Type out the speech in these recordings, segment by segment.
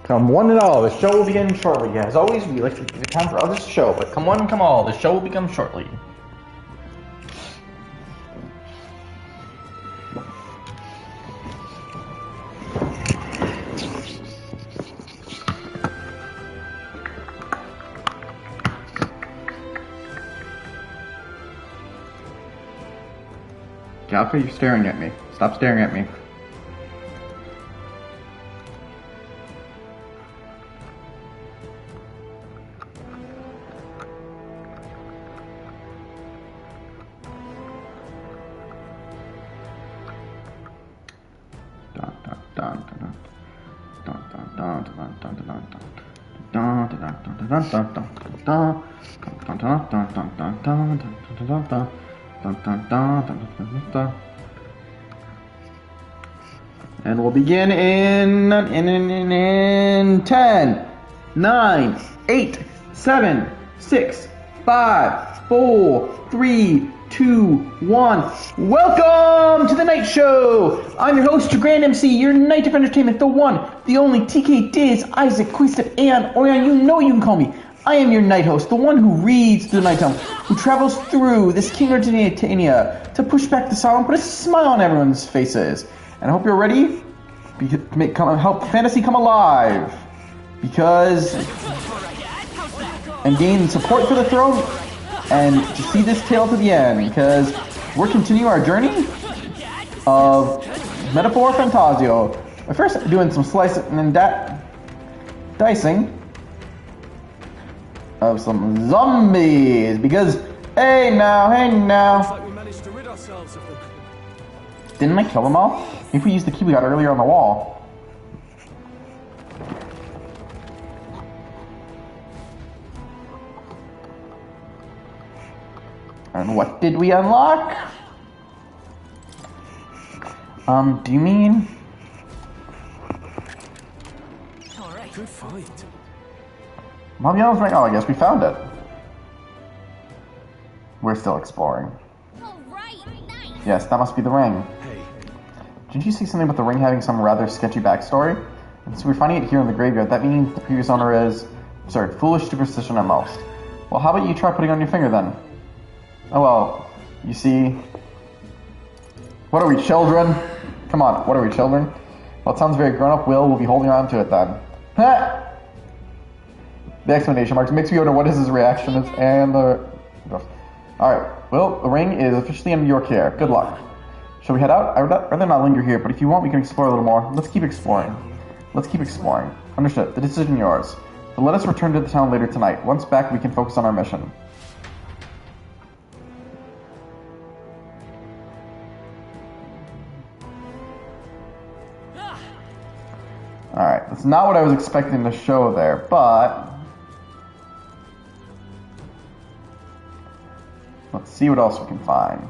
Come one and all, the show will begin shortly. As always, we like to give time for others to show, but come one, come all, the show will begin shortly. Alpha, you're staring at me. Stop staring at me. And we'll begin in 10, 9, 8, 7, 6, 5, 4, 3, 2, 1. Welcome to the Night Show! I'm your host, your Grand MC, your Night of Entertainment, the one, the only TK Diz, Isaac, Queestep, and Orion, you know you can call me. I am your night host, the one who reads through the nighttime, who travels through this Kingdom of Titania to push back the sorrow and put a smile on everyone's faces. And I hope you're ready to help fantasy come alive. And gain support for the throne, and to see this tale to the end, because we're continuing our journey of Metaphor Refantazio. We're first doing some slicing and dicing of some zombies, because hey now. Didn't I kill them all? If we used the key we got earlier on the wall. And what did we unlock? Do you mean? Alright. Good fight. Mamiano's ring. Oh, I guess we found it. We're still exploring. Alright, nice. Yes, that must be the ring. Hey. Didn't you say something about the ring having some rather sketchy backstory? And so we're finding it here in the graveyard. That means the previous owner is, foolish superstition at most. Well, how about you try putting it on your finger then? Oh well, you see. What are we, children? Come on, what are we, children? Well, it sounds very grown-up. We'll be holding on to it then. Ha! The exclamation marks makes me wonder what his reaction is, and the... Alright, well, the ring is officially in your care. Good luck. Shall we head out? I'd rather not linger here, but if you want, we can explore a little more. Let's keep exploring. Understood. The decision yours. But let us return to the town later tonight. Once back, we can focus on our mission. Alright, that's not what I was expecting to show there, but... let's see what else we can find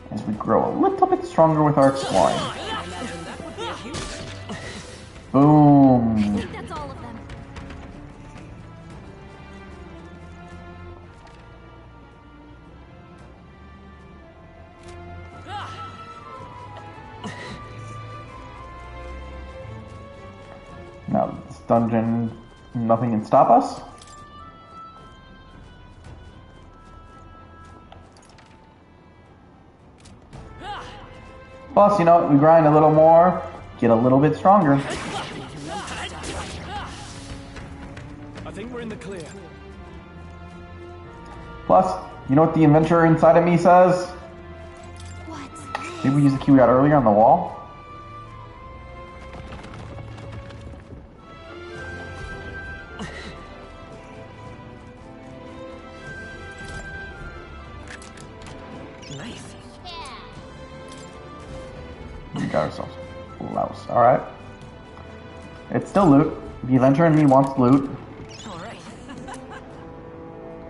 as we grow a little bit stronger with our exploring. Boom! I think that's all of them. Now, this dungeon, nothing can stop us. Plus, you know, we grind a little more, get a little bit stronger. I think we're in the clear. Plus, you know what the inventor inside of me says? What? Did we use the key we got earlier on the wall? Nice. We got ourselves a louse. Alright. It's still loot. The inventor in me wants loot. Alright.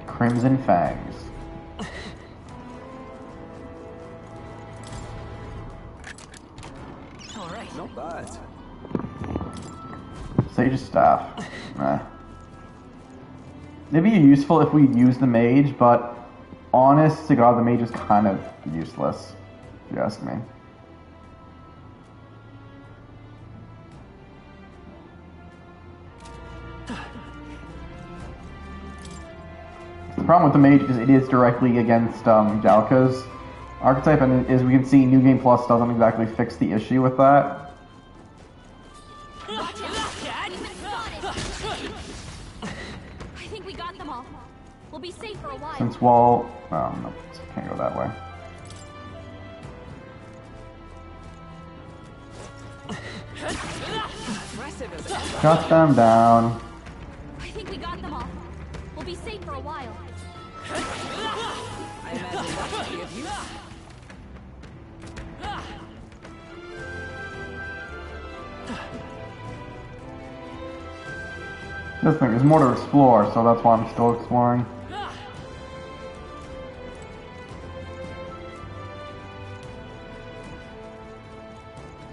Crimson Fangs. Alright. Not bad. Sage's staff. Nah. It'd be useful if we use the mage, but honest to God, the mage is kind of useless, if you ask me. The problem with the mage is it is directly against Jalka's archetype, and as we can see, New Game Plus doesn't exactly fix the issue with that. I think we got them all. We'll be safe for a while. Since Wall... Oh, no, can't go that way. Cut them down. I think we got them all. We'll be safe for a while. I imagine that would be of use. This thing is more to explore, so that's why I'm still exploring.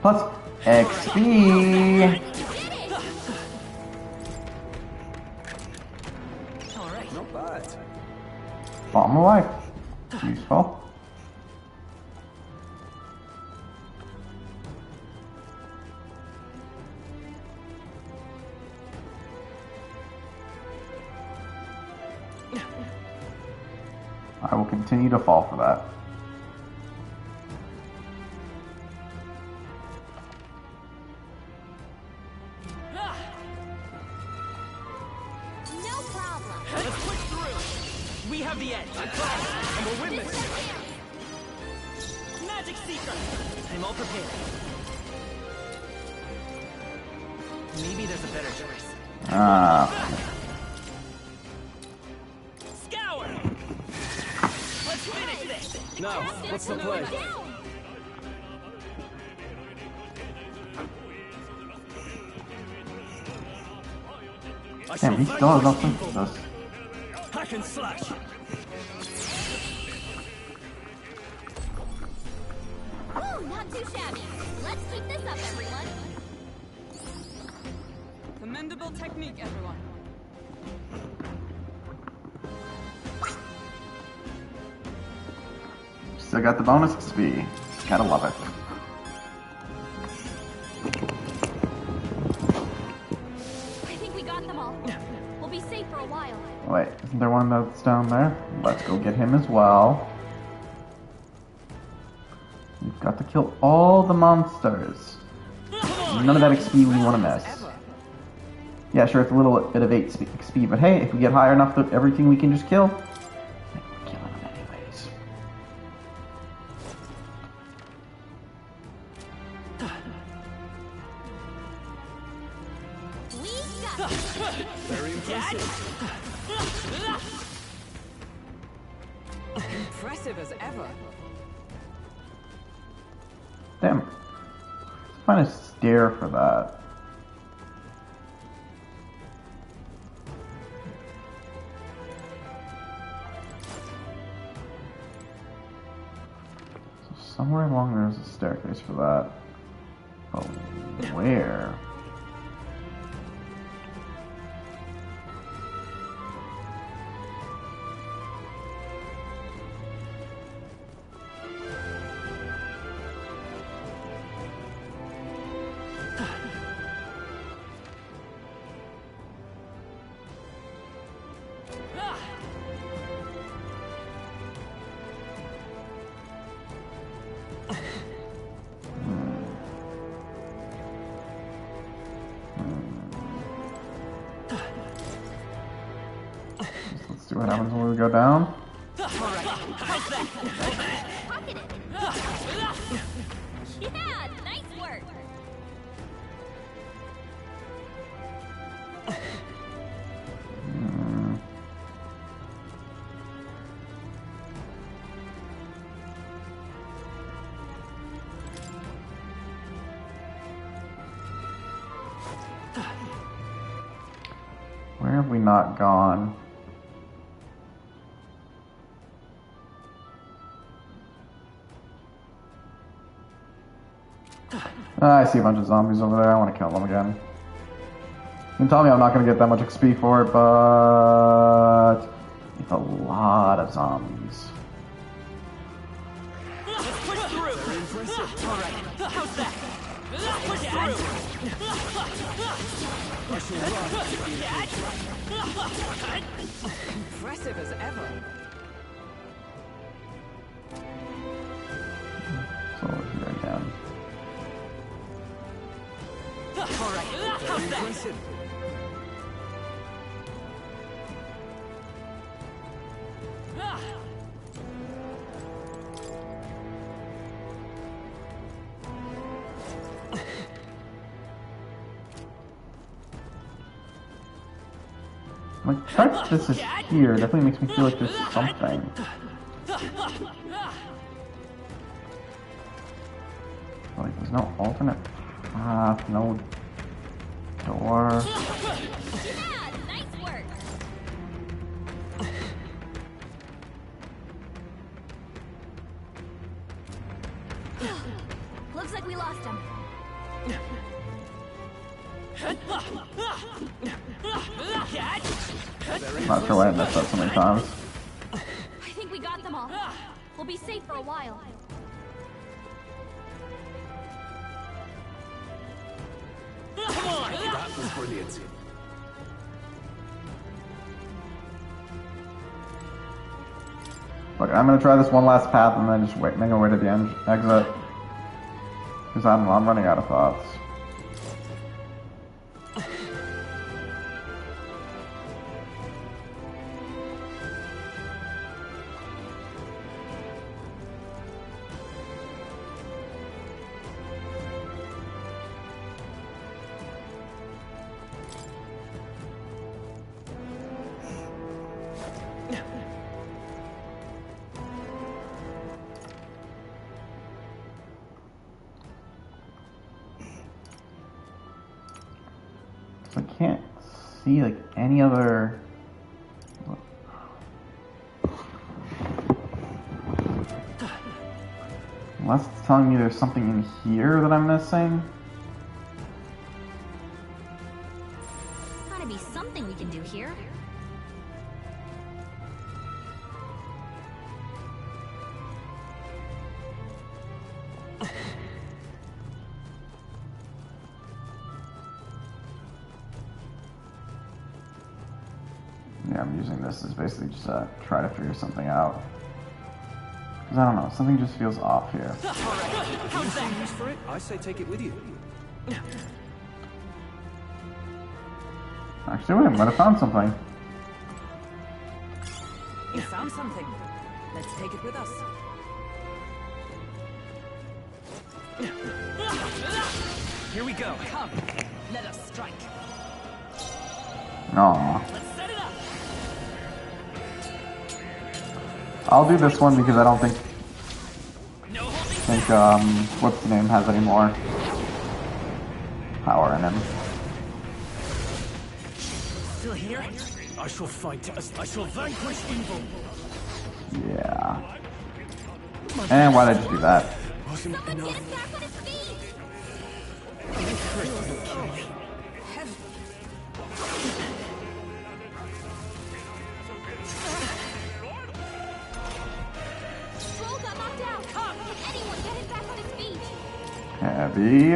Plus XP. Alright. Not bad. Bomb of life. Useful. I will continue to fall for that. No problem. Let's push through. We have the edge. And we'll win this. Magic Seeker. I'm all prepared. Maybe there's a better choice. Ah. Scour. Let's finish this. Now, what's the play? Damn, he still has no synthesis. Hack and slash. Oh, not too shabby. Let's keep this up, everyone. Commendable technique, everyone. Still got the bonus XP. Gotta love it. I think we got them all. We'll be safe for a while. Wait, isn't there one that's down there? Let's go get him as well. We've got to kill all the monsters. None of that XP we want to miss. Yeah, sure, it's a little bit of 8 XP, but hey, if we get high enough that everything we can just kill, I think we're killing them anyways. We got this. Very impressive. Impressive as ever. Damn. Let's find a stair for that. So somewhere along there's a staircase for that. But where? Let's see what happens when we go down. Pocket it. Yeah, nice work. Where have we not gone? I see a bunch of zombies over there. I want to kill them again. You can tell me I'm not going to get that much XP for it, but it's a lot of zombies. Let's push through. Very impressive. All right. How's that? Let's push through. Impressive as ever. So here again. Alright, how's that? Like, the fact that this is here definitely makes me feel like there's something. Like, there's no alternate path, no door. Yeah, nice work. Looks like we lost him. I'm not sure why I messed up so many times. I think we got them all. We'll be safe for a while. That was brilliant. Look, I'm gonna try this one last path and then just make our way to the exit. Because I'm running out of thoughts. I can't see like any other. Unless it's telling me there's something in here that I'm missing. Gotta be something we can do here. Yeah, I'm using this as basically just try to figure something out. Because I don't know, something just feels off here. How's that? Use for it? I say take it with you. Actually, wait, I might have found something. You found something. Let's take it with us. Here we go. Come, let us strike. Aw. Let's set it up. I'll do this one because I don't think No holding. what's the name has any more power in him. Still here? I shall fight. I shall vanquish evil. Yeah. And why did I just do that? Wasn't Someone get enough. him back on his feet! Stroll got knocked out. Can anyone get him back on his feet? Heavy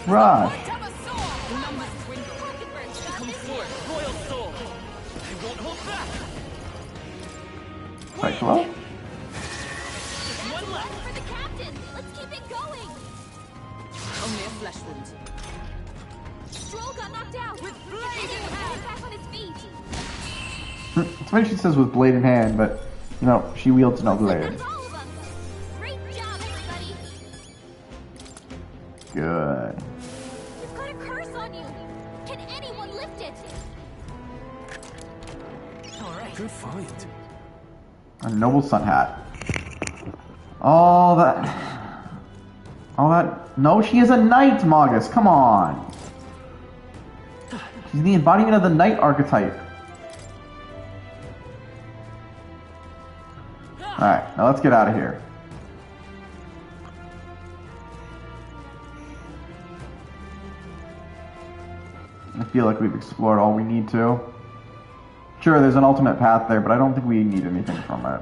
rush. Have a sword. Numbers dwindle. Pocketbird's got this. Forward, royal soul. I won't hold back. Quite slow. One left. For the captain. Let's keep it going. Only a flesh wound. Stroll got knocked out. With blade in hand. Back on his feet. It's funny she says with blade in hand, but you know she wields no blade. That's all of them. Great job, everybody. Good. You've got a curse on you. Can anyone lift it? All right. Good find. A noble sun hat. Oh, that. Oh, that. No, she is a knight, Magus. Come on. She's the embodiment of the knight archetype. Alright, now let's get out of here. I feel like we've explored all we need to. Sure, there's an ultimate path there, but I don't think we need anything from it.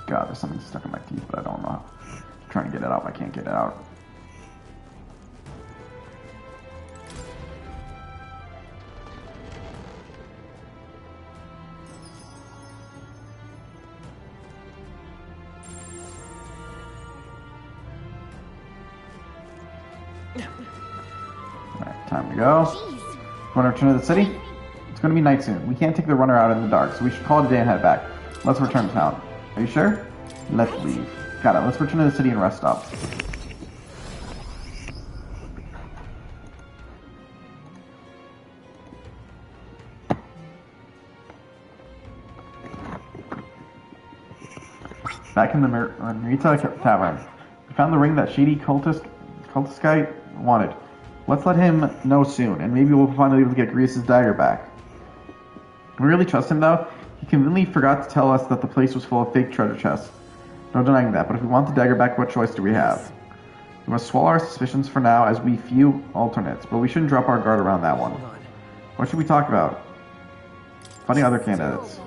God, there's something stuck in my teeth, but I don't know. I'm trying to get it out, I can't get it out. Alright, time to go. Jeez. Want to return to the city? It's going to be night soon. We can't take the runner out in the dark, so we should call it a day and head back. Let's return to town. Are you sure? Let's leave. Got it. Let's return to the city and rest up. Back in the Marita Tavern. We found the ring that shady cultist guy wanted. Let's let him know soon, and maybe we'll finally be able to get Grease's dagger back. We really trust him, though. He conveniently forgot to tell us that the place was full of fake treasure chests. No denying that, but if we want the dagger back, what choice do we have? We must swallow our suspicions for now, as we few alternates, but we shouldn't drop our guard around that one. What should we talk about? Finding other candidates.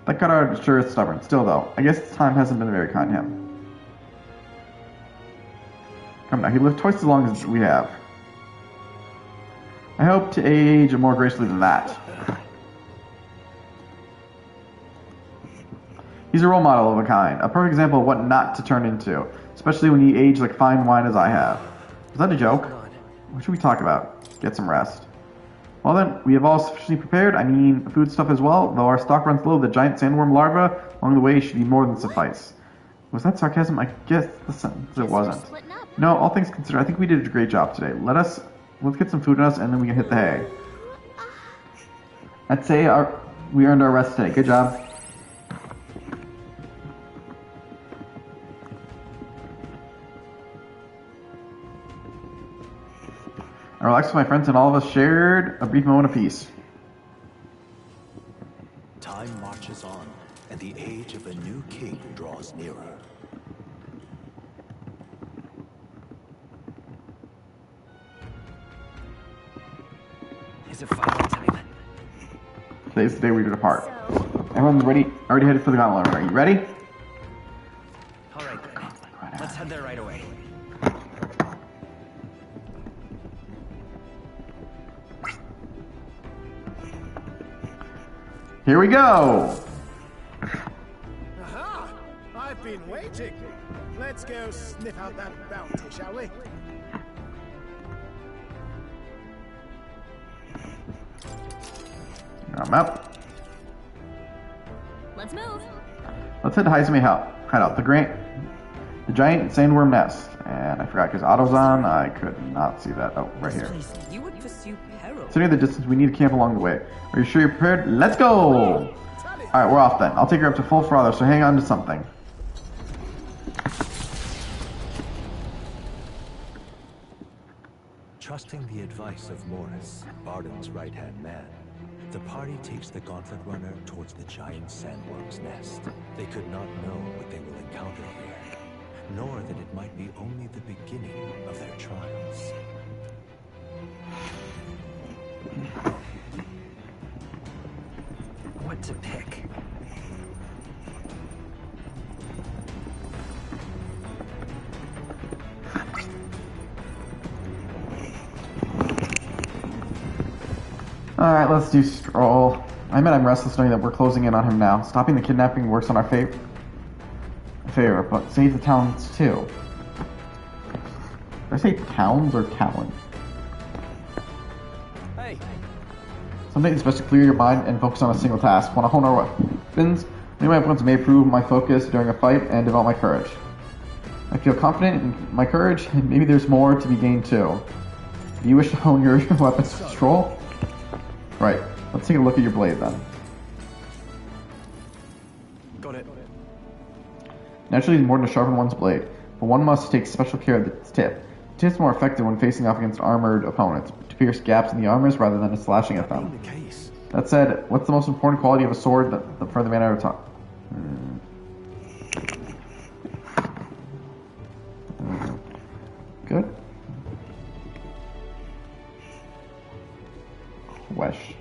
That guard sure is stubborn. Still, though, I guess time hasn't been very kind to him. Come now, he lived twice as long as we have. I hope to age more gracefully than that. He's a role model of a kind, a perfect example of what not to turn into, especially when you age like fine wine as I have. Was that a joke? What should we talk about? Get some rest. Well then, we have all sufficiently prepared. I mean, food stuff as well. Though our stock runs low, the giant sandworm larva along the way should be more than suffice. Was that sarcasm? I guess it wasn't. No, all things considered, I think we did a great job today. Let's get some food in us, and then we can hit the hay. I'd say we earned our rest today. Good job. I relaxed with my friends, and all of us shared a brief moment of peace. Time marches on, and the age of a new king draws nearer. Is it final time? Today's the day we depart. Everyone's ready. Already headed for the gauntlet. Are you ready? All right, then. Let's head there right away. Here we go! Aha! I've been waiting. Let's go sniff out that bounty, shall we? I'm up. Let's move. Let's head to Heisame hideout. The giant sandworm nest. And I forgot because Otto's on. I could not see that. Oh, right here. You would pursue peril. Sitting at the distance, we need to camp along the way. Are you sure you're prepared? Let's go! Alright, we're off then. I'll take her up to full throttle, so hang on to something. Trusting the advice of Morris, Barden's right-hand man, the party takes the gauntlet runner towards the giant sandworm's nest. They could not know what they will encounter here, nor that it might be only the beginning of their trials. What to pick? Alright, let's do Stroll. I admit I'm restless knowing that we're closing in on him now. Stopping the kidnapping works on our favor, but save the towns too. Did I say towns or Talon? Hey, Something is best to clear your mind and focus on a single task. Want to hone our weapons? Many of my opponents may prove my focus during a fight and develop my courage. I feel confident in my courage, and maybe there's more to be gained too. Do you wish to hone your weapons to Stroll? Right. Let's take a look at your blade then. got it. Naturally, it's important to sharpen one's blade, but one must take special care of its tip. The tip is more effective when facing off against armored opponents, to pierce gaps in the armors rather than slashing at them. The case. That said, what's the most important quality of a sword for the man at a time? Good. Question.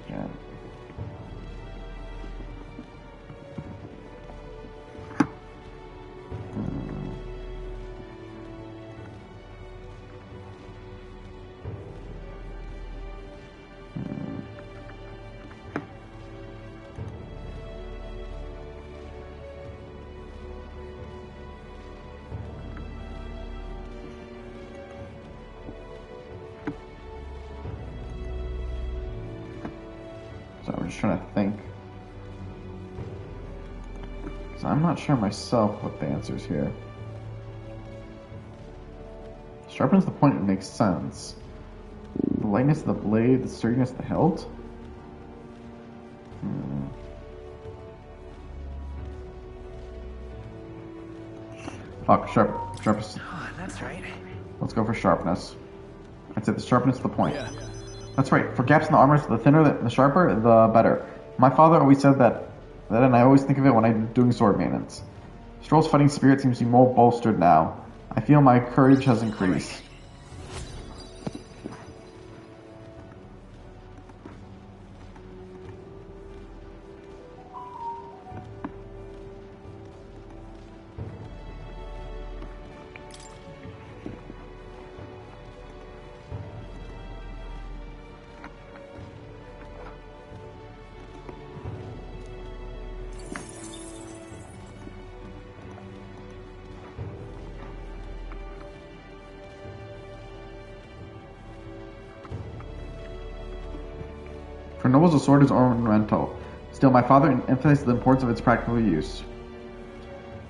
I'm just trying to think. So I'm not sure myself what the answer is here. Sharpens the point, it makes sense. The lightness of the blade, the sturdiness of the hilt? Fuck, sharpness. Oh, that's right. Let's go for sharpness. I'd say the sharpness of the point. Yeah. That's right. For gaps in the armor, the thinner, the sharper, the better. My father always said that, and I always think of it when I'm doing sword maintenance. Stroll's fighting spirit seems to be more bolstered now. I feel my courage has increased. For nobles, a sword is ornamental. Still, my father emphasized the importance of its practical use.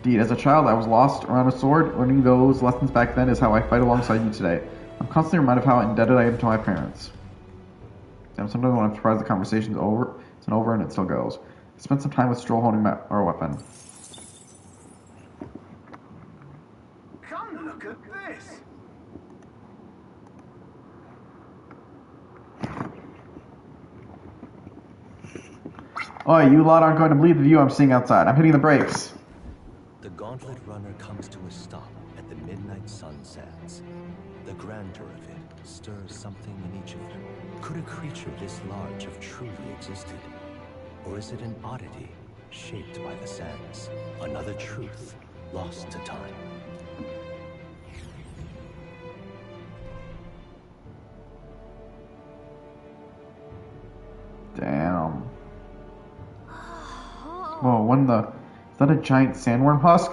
Indeed, as a child, I was lost around a sword. Learning those lessons back then is how I fight alongside you today. I'm constantly reminded of how indebted I am to my parents. And sometimes when I'm surprised the conversation's over, it's over and it still goes. I spent some time with Stroll honing our weapon. Come look at this. Oh, you lot aren't going to believe the view I'm seeing outside. I'm hitting the brakes. The gauntlet runner comes to a stop at the midnight sun sands. The grandeur of it stirs something in each of them. Could a creature this large have truly existed? Or is it an oddity shaped by the sands? Another truth lost to time. Damn. Whoa, when the... Is that a giant sandworm husk?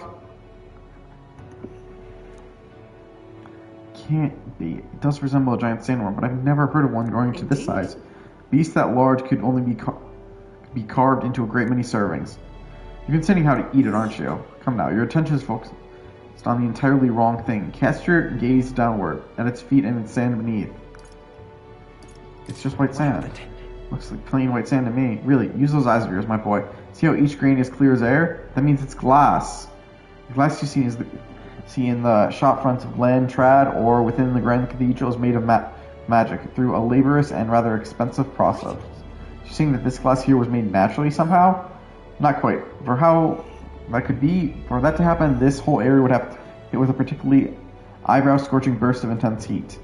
Can't be. It does resemble a giant sandworm, but I've never heard of one growing to this size. Beasts that large could only be carved into a great many servings. You've been saying how to eat it, aren't you? Come now, your attention is focused on the entirely wrong thing. Cast your gaze downward, at its feet and its sand beneath. It's just white sand. Looks like plain white sand to me. Really, use those eyes of yours, my boy. See how each grain is clear as air? That means it's glass. The glass you see in the shop fronts of Glen Trad or within the Grand Cathedral is made of magic through a laborious and rather expensive process. You're saying that this glass here was made naturally somehow? Not quite. For how that could be, for that to happen, this whole area would have hit with a particularly eyebrow-scorching burst of intense heat.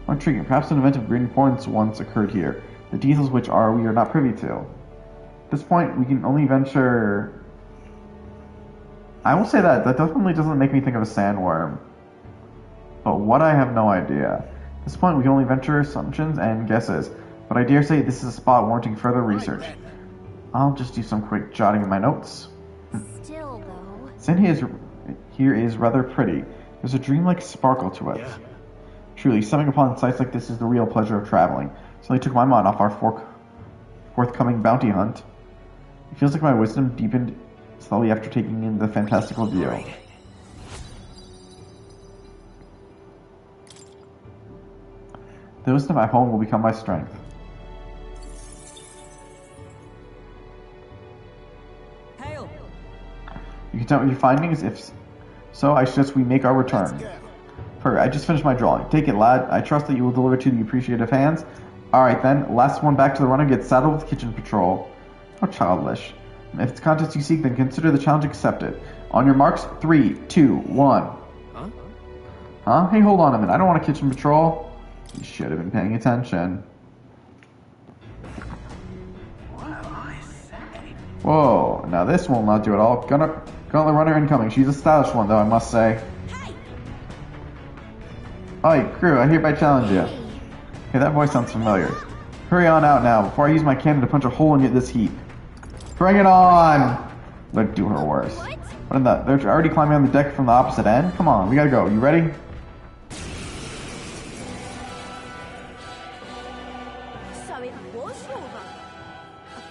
How intriguing. Perhaps an event of great importance once occurred here, the details which we are not privy to. At this point, we can only venture... I will say that definitely doesn't make me think of a sandworm. But what, I have no idea. At this point, we can only venture assumptions and guesses, but I dare say this is a spot warranting further research. I'll just do some quick jotting in my notes. Still, though... Sand here is rather pretty. There's a dreamlike sparkle to it. Yeah. Truly, stumbling upon sights like this is the real pleasure of traveling. Suddenly took my mind off our forthcoming bounty hunt. It feels like my wisdom deepened slowly after taking in the fantastical view. The wisdom at home will become my strength. Hail! You can tell me your findings. If so, I suggest we make our return. I just finished my drawing. Take it, lad. I trust that you will deliver to the appreciative hands. Alright then, last one back to the runner gets saddled with kitchen patrol. How childish. If it's contest you seek, then consider the challenge accepted. On your marks, 3, 2, 1. Huh? Huh? Hey, hold on a minute. I don't want a kitchen patrol. You should have been paying attention. Whoa, now this will not do it all. Gauntlet runner incoming. She's a stylish one, though, I must say. Oi, crew, I hereby challenge you. Hey, that voice sounds familiar. Hurry on out now, before I use my cannon to punch a hole in this heap. Bring it on! Let's do her worse. What in the... They're already climbing on the deck from the opposite end? Come on, we gotta go. You ready? So it was Yorva.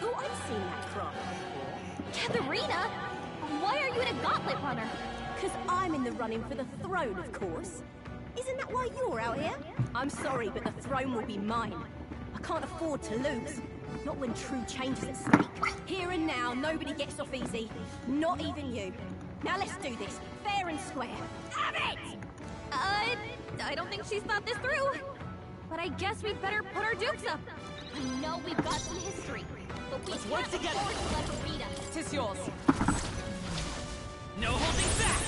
thought I'd seen that craft before. Katharina, why are you in a gauntlet runner? Because I'm in the running for the throne, of course. Isn't that why you're out here? I'm sorry, but the throne will be mine. I can't afford to lose. Not when true change is at stake. Here and now, nobody gets off easy. Not even you. Now let's do this, fair and square. Have it! I don't think she's thought this through. But I guess we'd better put our dukes up. I know we've got some history, but we Let's work can't together. afford to let her beat us. Tis yours. No holding back.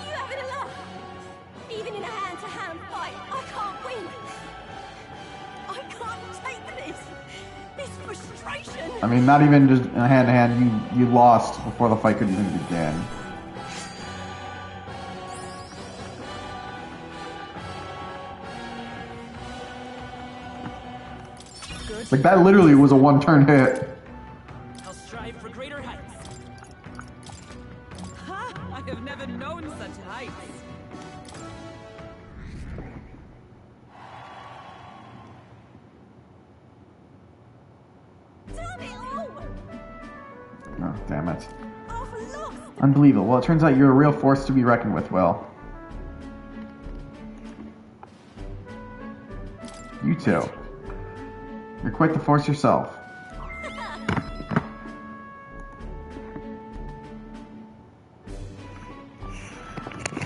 You having a laugh? Even in a hand-to-hand fight, I can't win. I can't take this. This frustration. I mean, not even just in a hand-to-hand, you lost before the fight could even begin. Like, that literally was a one-turn hit. I'll strive for greater heights. Ha! I have never known such heights. Damn it all! Oh, damn it. I've lost. Unbelievable. Well, it turns out you're a real force to be reckoned with, Will. You too. You're quite the force yourself.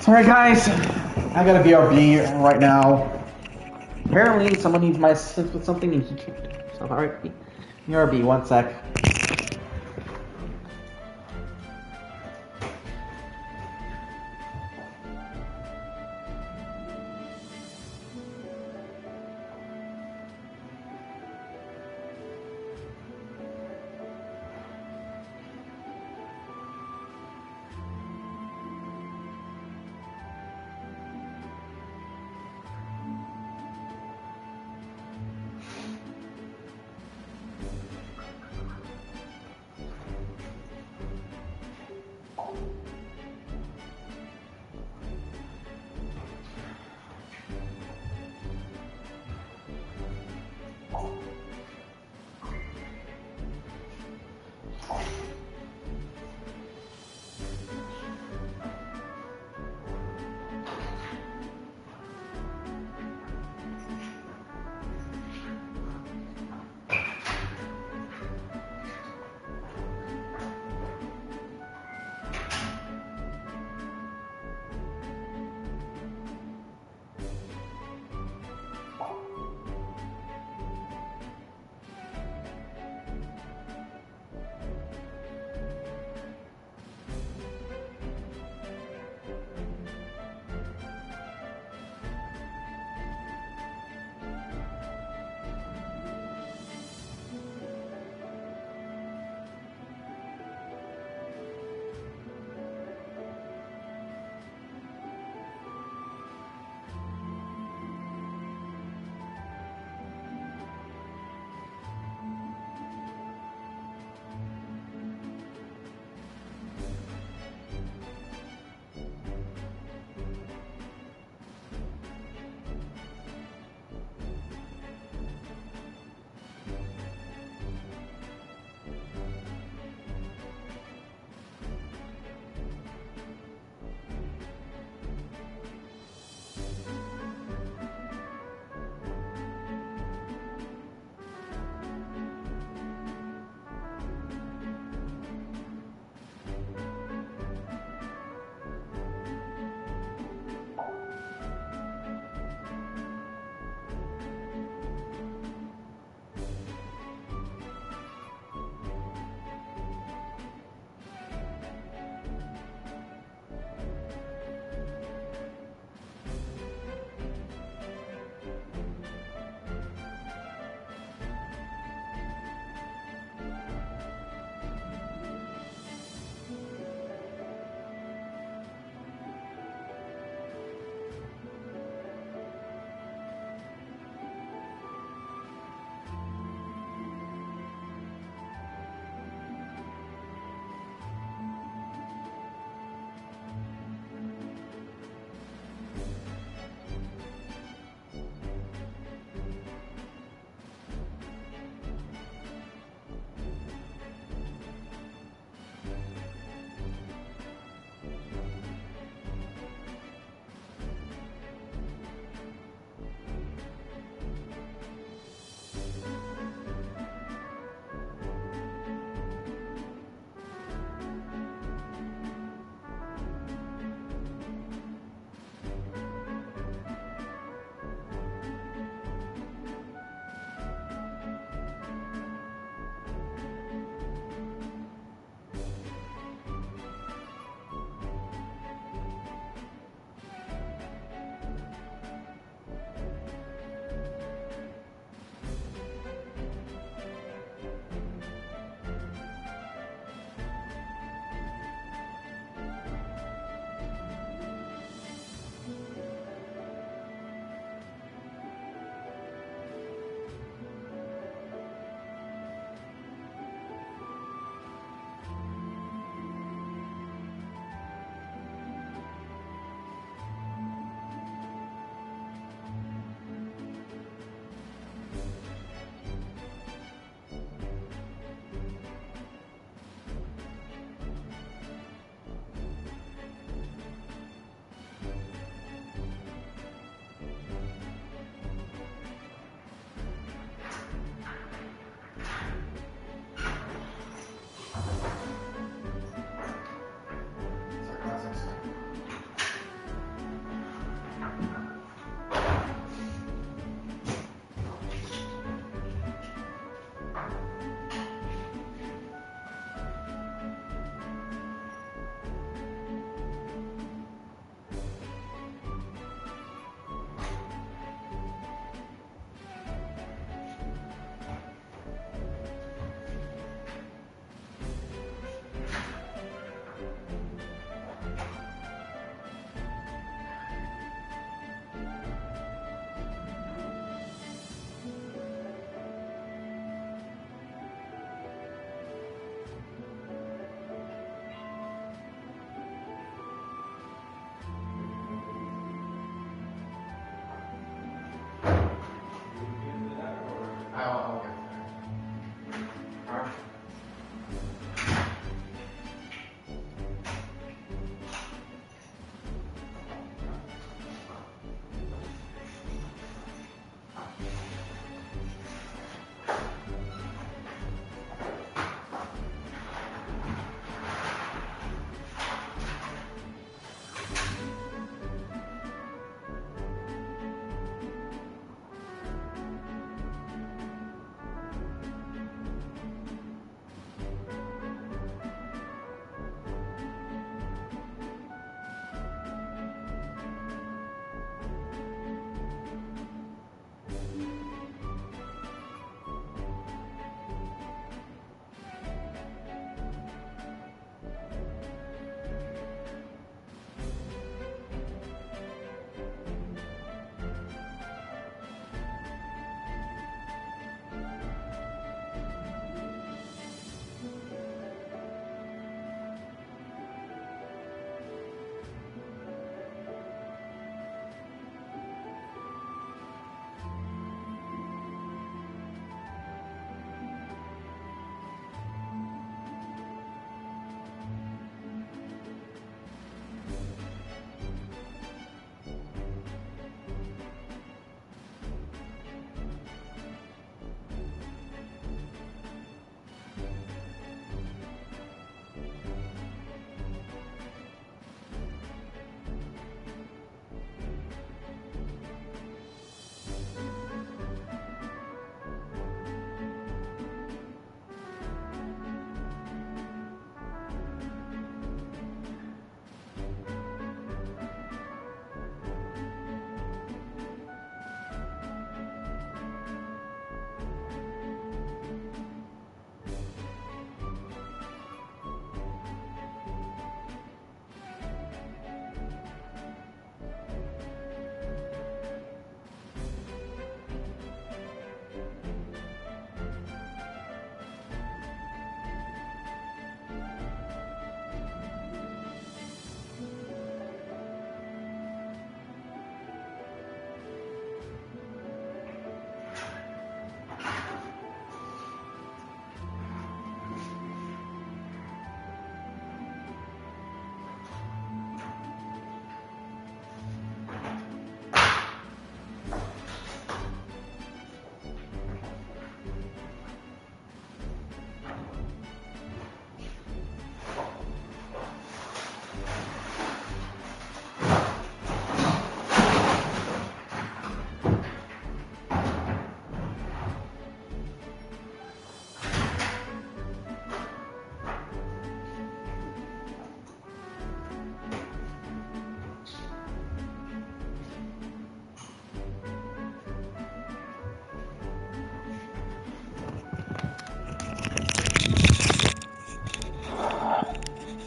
Sorry guys, I gotta BRB right now. Apparently someone needs my assistance with something and he can't do it. So alright, BRB, one sec.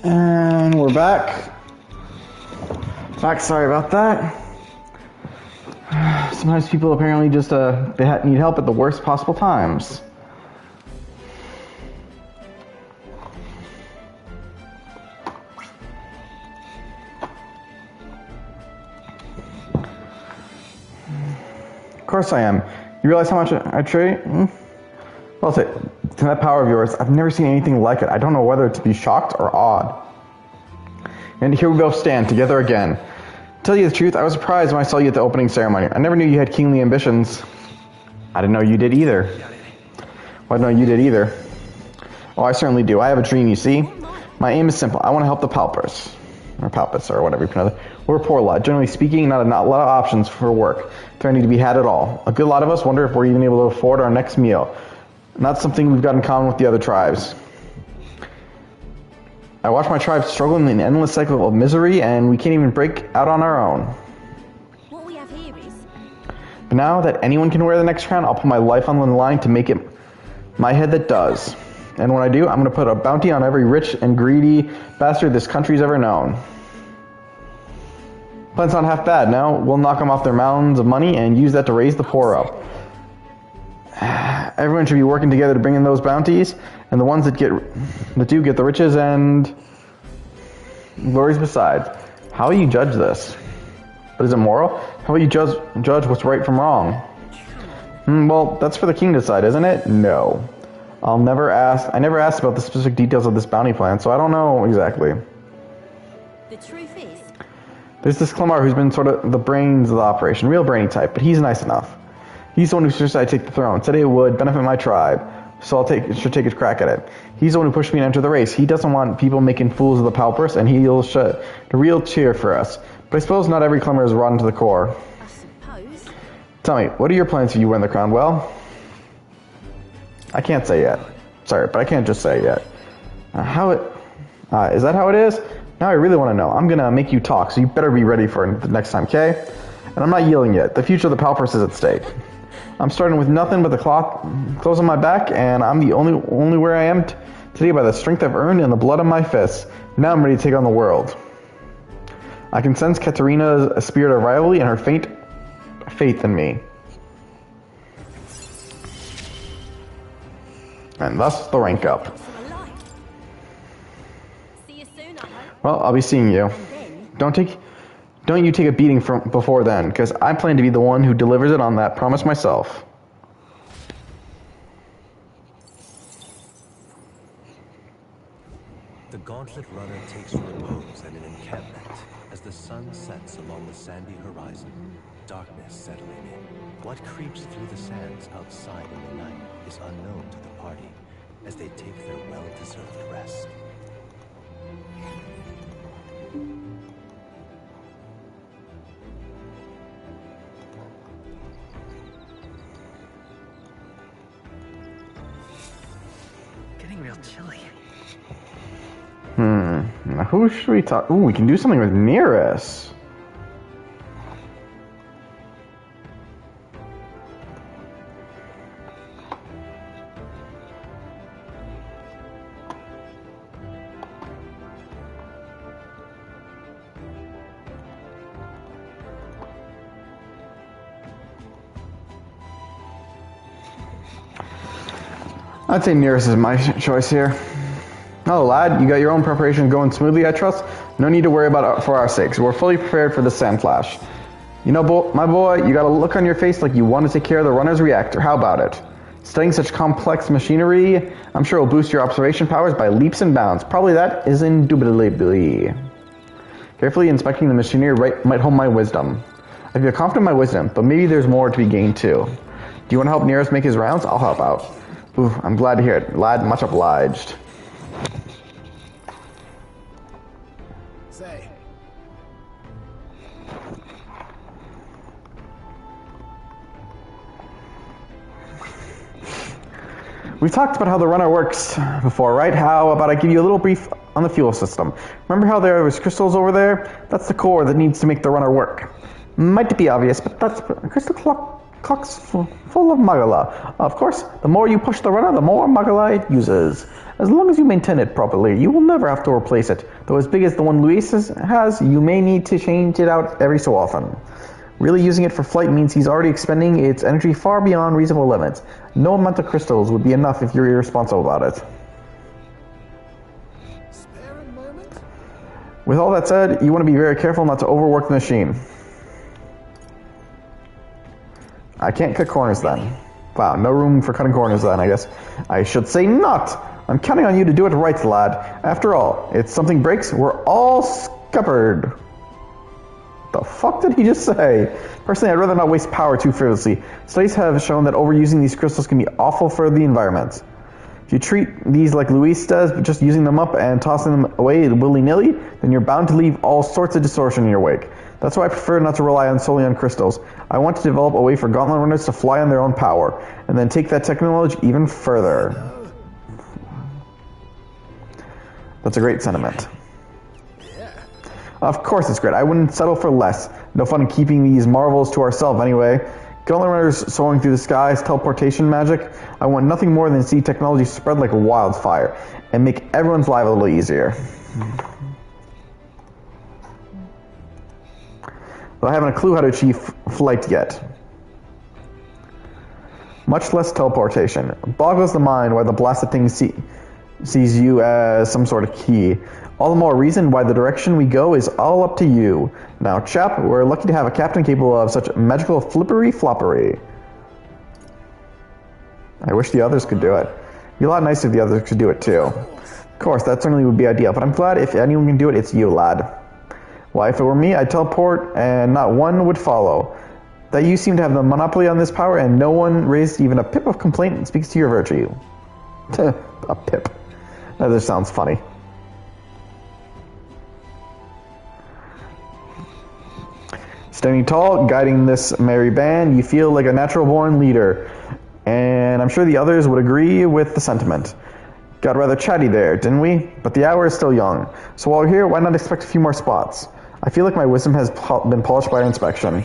And we're back. Sorry about that. Sometimes people apparently just need help at the worst possible times. Of course I am. You realize how much I trade? Well, to that power of yours, I've never seen anything like it. I don't know whether to be shocked or awed. And here we both stand, together again. To tell you the truth, I was surprised when I saw you at the opening ceremony. I never knew you had kingly ambitions. I didn't know you did either. Well, I didn't know you did either. Oh, I certainly do. I have a dream, you see. My aim is simple. I want to help the Palpers. Or Palpus, or whatever you pronounce it. We're a poor lot. Generally speaking, not a lot of options for work. There need to be had at all. A good lot of us wonder if we're even able to afford our next meal. Not something we've got in common with the other tribes. I watch my tribe struggle in an endless cycle of misery, and we can't even break out on our own. What we have here is... But now that anyone can wear the next crown, I'll put my life on the line to make it my head that does. And when I do, I'm going to put a bounty on every rich and greedy bastard this country's ever known. Plan's not half bad. Now we'll knock them off their mountains of money and use that to raise the poor up. Everyone should be working together to bring in those bounties, and the ones that do get the riches and glories besides. How will you judge this? But is it moral? How will you judge what's right from wrong? Well, that's for the king to decide, isn't it? No. I never asked about the specific details of this bounty plan, so I don't know exactly. The truth is... There's this Clemar who's been sort of the brains of the operation, real brainy type, but he's nice enough. He's the one who suggested I take the throne, said it would benefit my tribe, so should take a crack at it. He's the one who pushed me to enter the race. He doesn't want people making fools of the Palpers, and he'll shut the real cheer for us. But I suppose not every Clemar is rotten to the core. I suppose... Tell me, what are your plans if you win the crown? Well, I can't say yet. Sorry, but I can't just say yet. Is that how it is? Now I really want to know. I'm going to make you talk, so you better be ready for it the next time, okay? And I'm not yielding yet. The future of the Palpers is at stake. I'm starting with nothing but the clothes on my back, and I'm the only where I am today by the strength I've earned and the blood of my fists. Now I'm ready to take on the world. I can sense Katerina's spirit of rivalry and her faith in me. And thus the rank up. See you soon, I hope. Well, I'll be seeing you. Don't you take a beating before then, because I plan to be the one who delivers it on that promise myself. The gauntlet runner takes repose at an encampment as the sun sets along the sandy horizon, darkness settling in. What creeps through the sands outside in the night is unknown to the party as they take their well-deserved rest. Getting real chilly. Now who should we talk? Ooh, we can do something with Nearest. I'd say Nearest is my choice here. Oh, lad, you got your own preparation going smoothly, I trust? No need to worry about it for our sakes. We're fully prepared for the sand flash. You know, my boy, you got a look on your face like you want to take care of the runner's reactor. How about it? Studying such complex machinery, I'm sure will boost your observation powers by leaps and bounds. Probably that is indubitably. Carefully inspecting the machinery might hone my wisdom. I feel confident in my wisdom, but maybe there's more to be gained too. Do you want to help Nearest make his rounds? I'll help out. Ooh, I'm glad to hear it. Lad, much obliged. Say. We've talked about how the runner works before, right? How about I give you a little brief on the fuel system? Remember how there was crystals over there? That's the core that needs to make the runner work. Might be obvious, but that's crystal clock's full of magala. Of course, the more you push the runner, the more magala it uses. As long as you maintain it properly, you will never have to replace it. Though as big as the one Luis has, you may need to change it out every so often. Really using it for flight means he's already expending its energy far beyond reasonable limits. No amount of crystals would be enough if you're irresponsible about it. Spare a moment? With all that said, you want to be very careful not to overwork the machine. I can't cut corners then. Wow, no room for cutting corners then, I guess. I should say not! I'm counting on you to do it right, lad. After all, if something breaks, we're all scuppered. The fuck did he just say? Personally, I'd rather not waste power too frivolously. Studies have shown that overusing these crystals can be awful for the environment. If you treat these like Luis does, just using them up and tossing them away willy-nilly, then you're bound to leave all sorts of distortion in your wake. That's why I prefer not to rely solely on crystals. I want to develop a way for gauntlet runners to fly on their own power, and then take that technology even further. That's a great sentiment. Of course it's great. I wouldn't settle for less. No fun keeping these marvels to ourselves anyway. Gauntlet runners soaring through the skies, teleportation magic. I want nothing more than to see technology spread like a wildfire and make everyone's life a little easier. Though I haven't a clue how to achieve flight yet. Much less teleportation. Boggles the mind why the blasted thing sees you as some sort of key. All the more reason why the direction we go is all up to you. Now, chap, we're lucky to have a captain capable of such magical flippery-floppery. I wish the others could do it. It'd be a lot nicer if the others could do it too. Of course, that certainly would be ideal, but I'm glad if anyone can do it, it's you, lad. Why, if it were me, I'd teleport and not one would follow. That you seem to have the monopoly on this power and no one raised even a pip of complaint speaks to your virtue. A pip. That just sounds funny. Standing tall, guiding this merry band, you feel like a natural-born leader. And I'm sure the others would agree with the sentiment. Got rather chatty there, didn't we? But the hour is still young. So while we're here, why not expect a few more spots? I feel like my wisdom has been polished by inspection.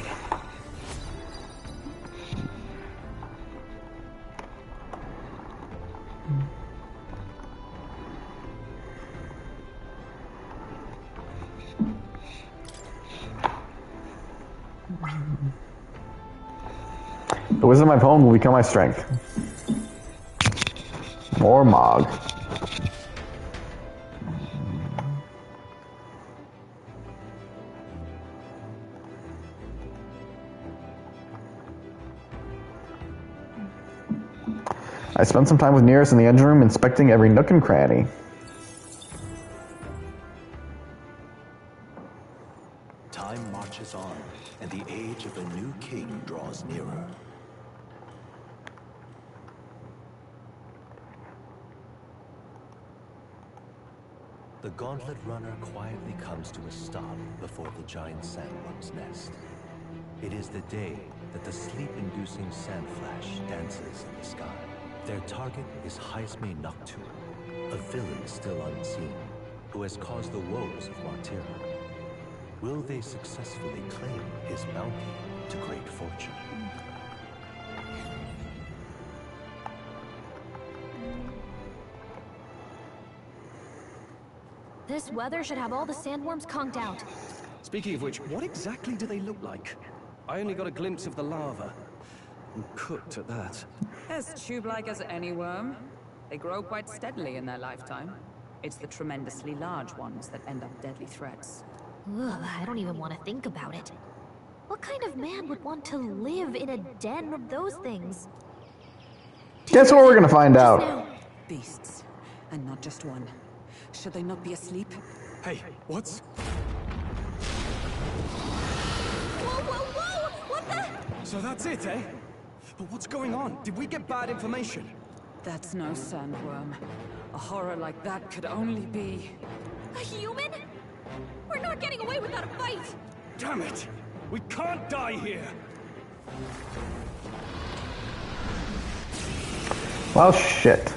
The wisdom I've honed will become my strength. More Mog. I spent some time with Nearest in the engine room inspecting every nook and cranny. Time marches on, and the age of a new king draws nearer. The gauntlet runner quietly comes to a stop before the giant sandworm's nest. It is the day that the sleep-inducing sand flash dances in the sky. Their target is Haisme Noctu, a villain still unseen, who has caused the woes of Martyra. Will they successfully claim his bounty to great fortune? This weather should have all the sandworms conked out. Speaking of which, what exactly do they look like? I only got a glimpse of the lava. I'm cooked at that. As tube-like as any worm. They grow quite steadily in their lifetime. It's the tremendously large ones that end up deadly threats. Ugh, I don't even want to think about it. What kind of man would want to live in a den of those things? Guess what we're gonna find out. Beasts, and not just one. Should they not be asleep? Hey, what's... Whoa, whoa, whoa! What the? So that's it, eh? But what's going on? Did we get bad information? That's no sandworm. A horror like that could only be... A human? We're not getting away without a fight! Damn it! We can't die here! Well, shit.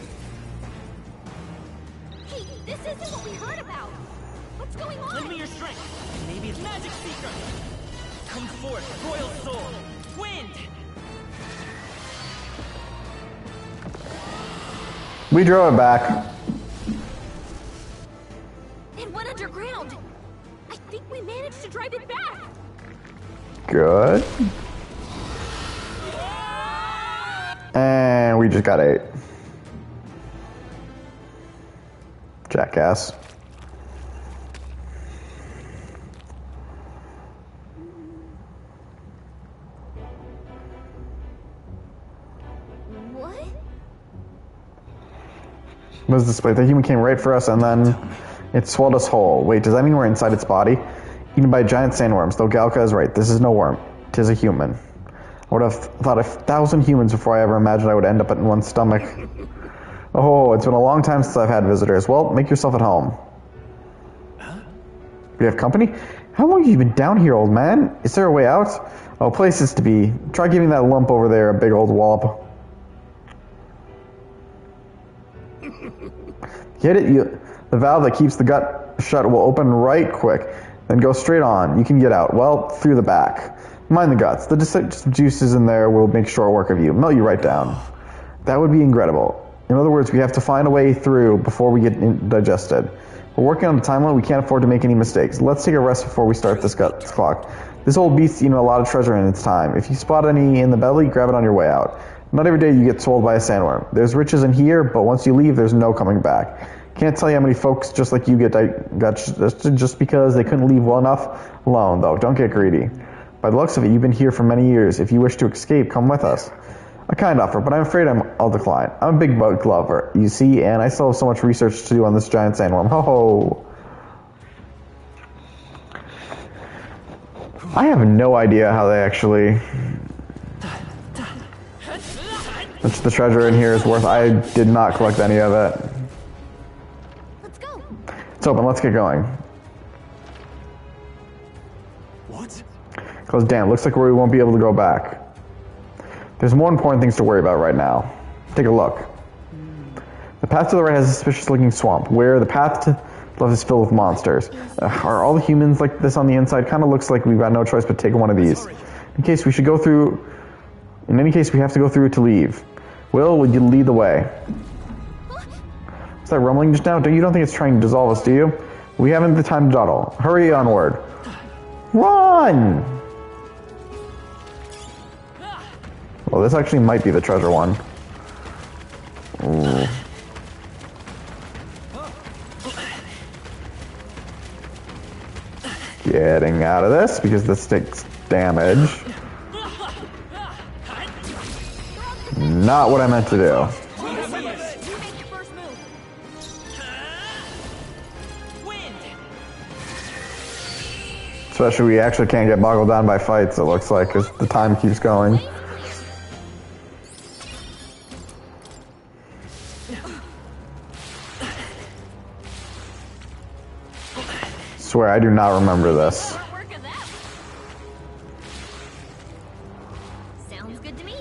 Hey, this isn't what we heard about! What's going on? Lend me your strength. Maybe it's magic seeker. Come forth, royal soul. Wind! We drove it back. It went underground! I think we managed to drive it back! Good. And we just got 8. Jackass. What? What is this place? The human came right for us and then it swallowed us whole. Wait, does that mean we're inside its body? Eaten by giant sandworms, though Galka is right. This is no worm. 'Tis a human. I would have thought 1,000 humans before I ever imagined I would end up in one's stomach. Oh, it's been a long time since I've had visitors. Well, make yourself at home. We have company? How long have you been down here, old man? Is there a way out? Oh, places to be. Try giving that lump over there a big old wallop. Get it? The valve that keeps the gut shut will open right quick. Then go straight on. You can get out. Well, through the back. Mind the guts. The juices in there will make short work of you. Melt you right down. That would be incredible. In other words, we have to find a way through before we get digested. We're working on a timeline. We can't afford to make any mistakes. Let's take a rest before we start this clock. This old beast's eaten a lot of treasure in its time. If you spot any in the belly, grab it on your way out. Not every day you get swallowed by a sandworm. There's riches in here, but once you leave, there's no coming back. Can't tell you how many folks just like you got just because they couldn't leave well enough alone, though. Don't get greedy. By the looks of it, you've been here for many years. If you wish to escape, come with us. A kind offer, but I'm afraid I'll decline. I'm a big bug lover, you see, and I still have so much research to do on this giant sandworm. Ho ho! I have no idea how they actually... Much the treasure in here is worth. I did not collect any of it. Let's go! It's open, let's get going. What? Because damn, looks like we won't be able to go back. There's more important things to worry about right now. Take a look. The path to the right has a suspicious-looking swamp, where the path to the left is filled with monsters. Are all the humans like this on the inside? Kind of looks like we've got no choice but take one of these. In any case, we have to go through to leave. Will, would you lead the way? Is that rumbling just now? You don't think it's trying to dissolve us, do you? We haven't the time to dawdle. Hurry onward. Run! Well, this actually might be the treasure one. Ooh. Getting out of this, because this takes damage. Not what I meant to do. Especially we actually can't get boggled down by fights, it looks like, because the time keeps going. Swear, I do not remember this. Sounds good to me.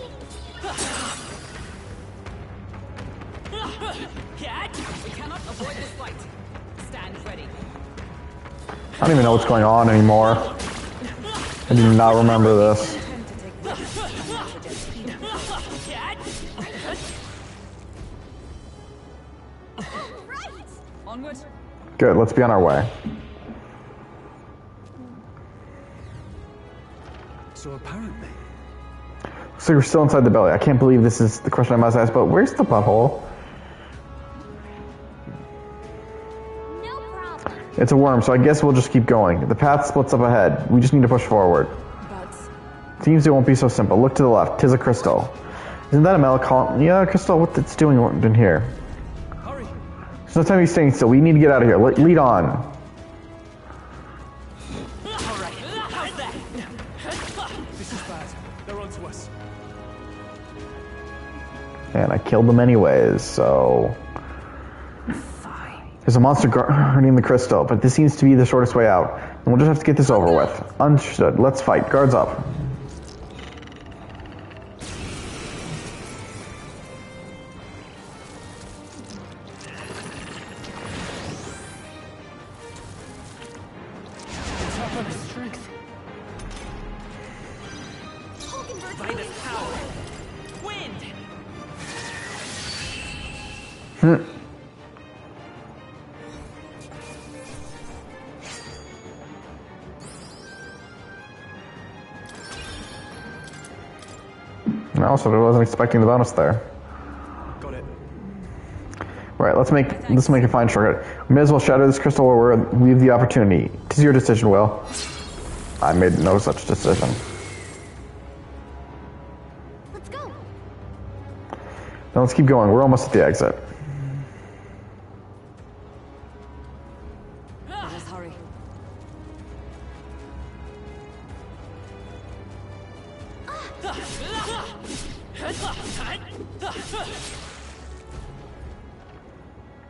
We cannot avoid this fight. Stand ready. I don't even know what's going on anymore. I do not remember this. Onward. Good, let's be on our way. So apparently... So you're still inside the belly. I can't believe this is the question I must ask, but where's the butthole? No problem. It's a worm, so I guess we'll just keep going. The path splits up ahead. We just need to push forward. But Seems it won't be so simple. Look to the left. 'Tis a crystal. Isn't that a metal column? Yeah, Crystal, what it's doing in here? Hurry! There's no time to be staying still. We need to get out of here. Lead on. Alright, how's that? This is bad. They're onto us. And I killed them anyways, so... There's a monster guarding the crystal, but this seems to be the shortest way out. And we'll just have to get this over with. Understood. Let's fight. Guards up. Vitus power. Wind. And also, I wasn't expecting the bonus there. Got it. Right, let's make a fine shortcut. We may as well shatter this crystal or we have the opportunity. 'Tis your decision, Will. I made no such decision. Let's go. Now let's keep going. We're almost at the exit. Let us hurry.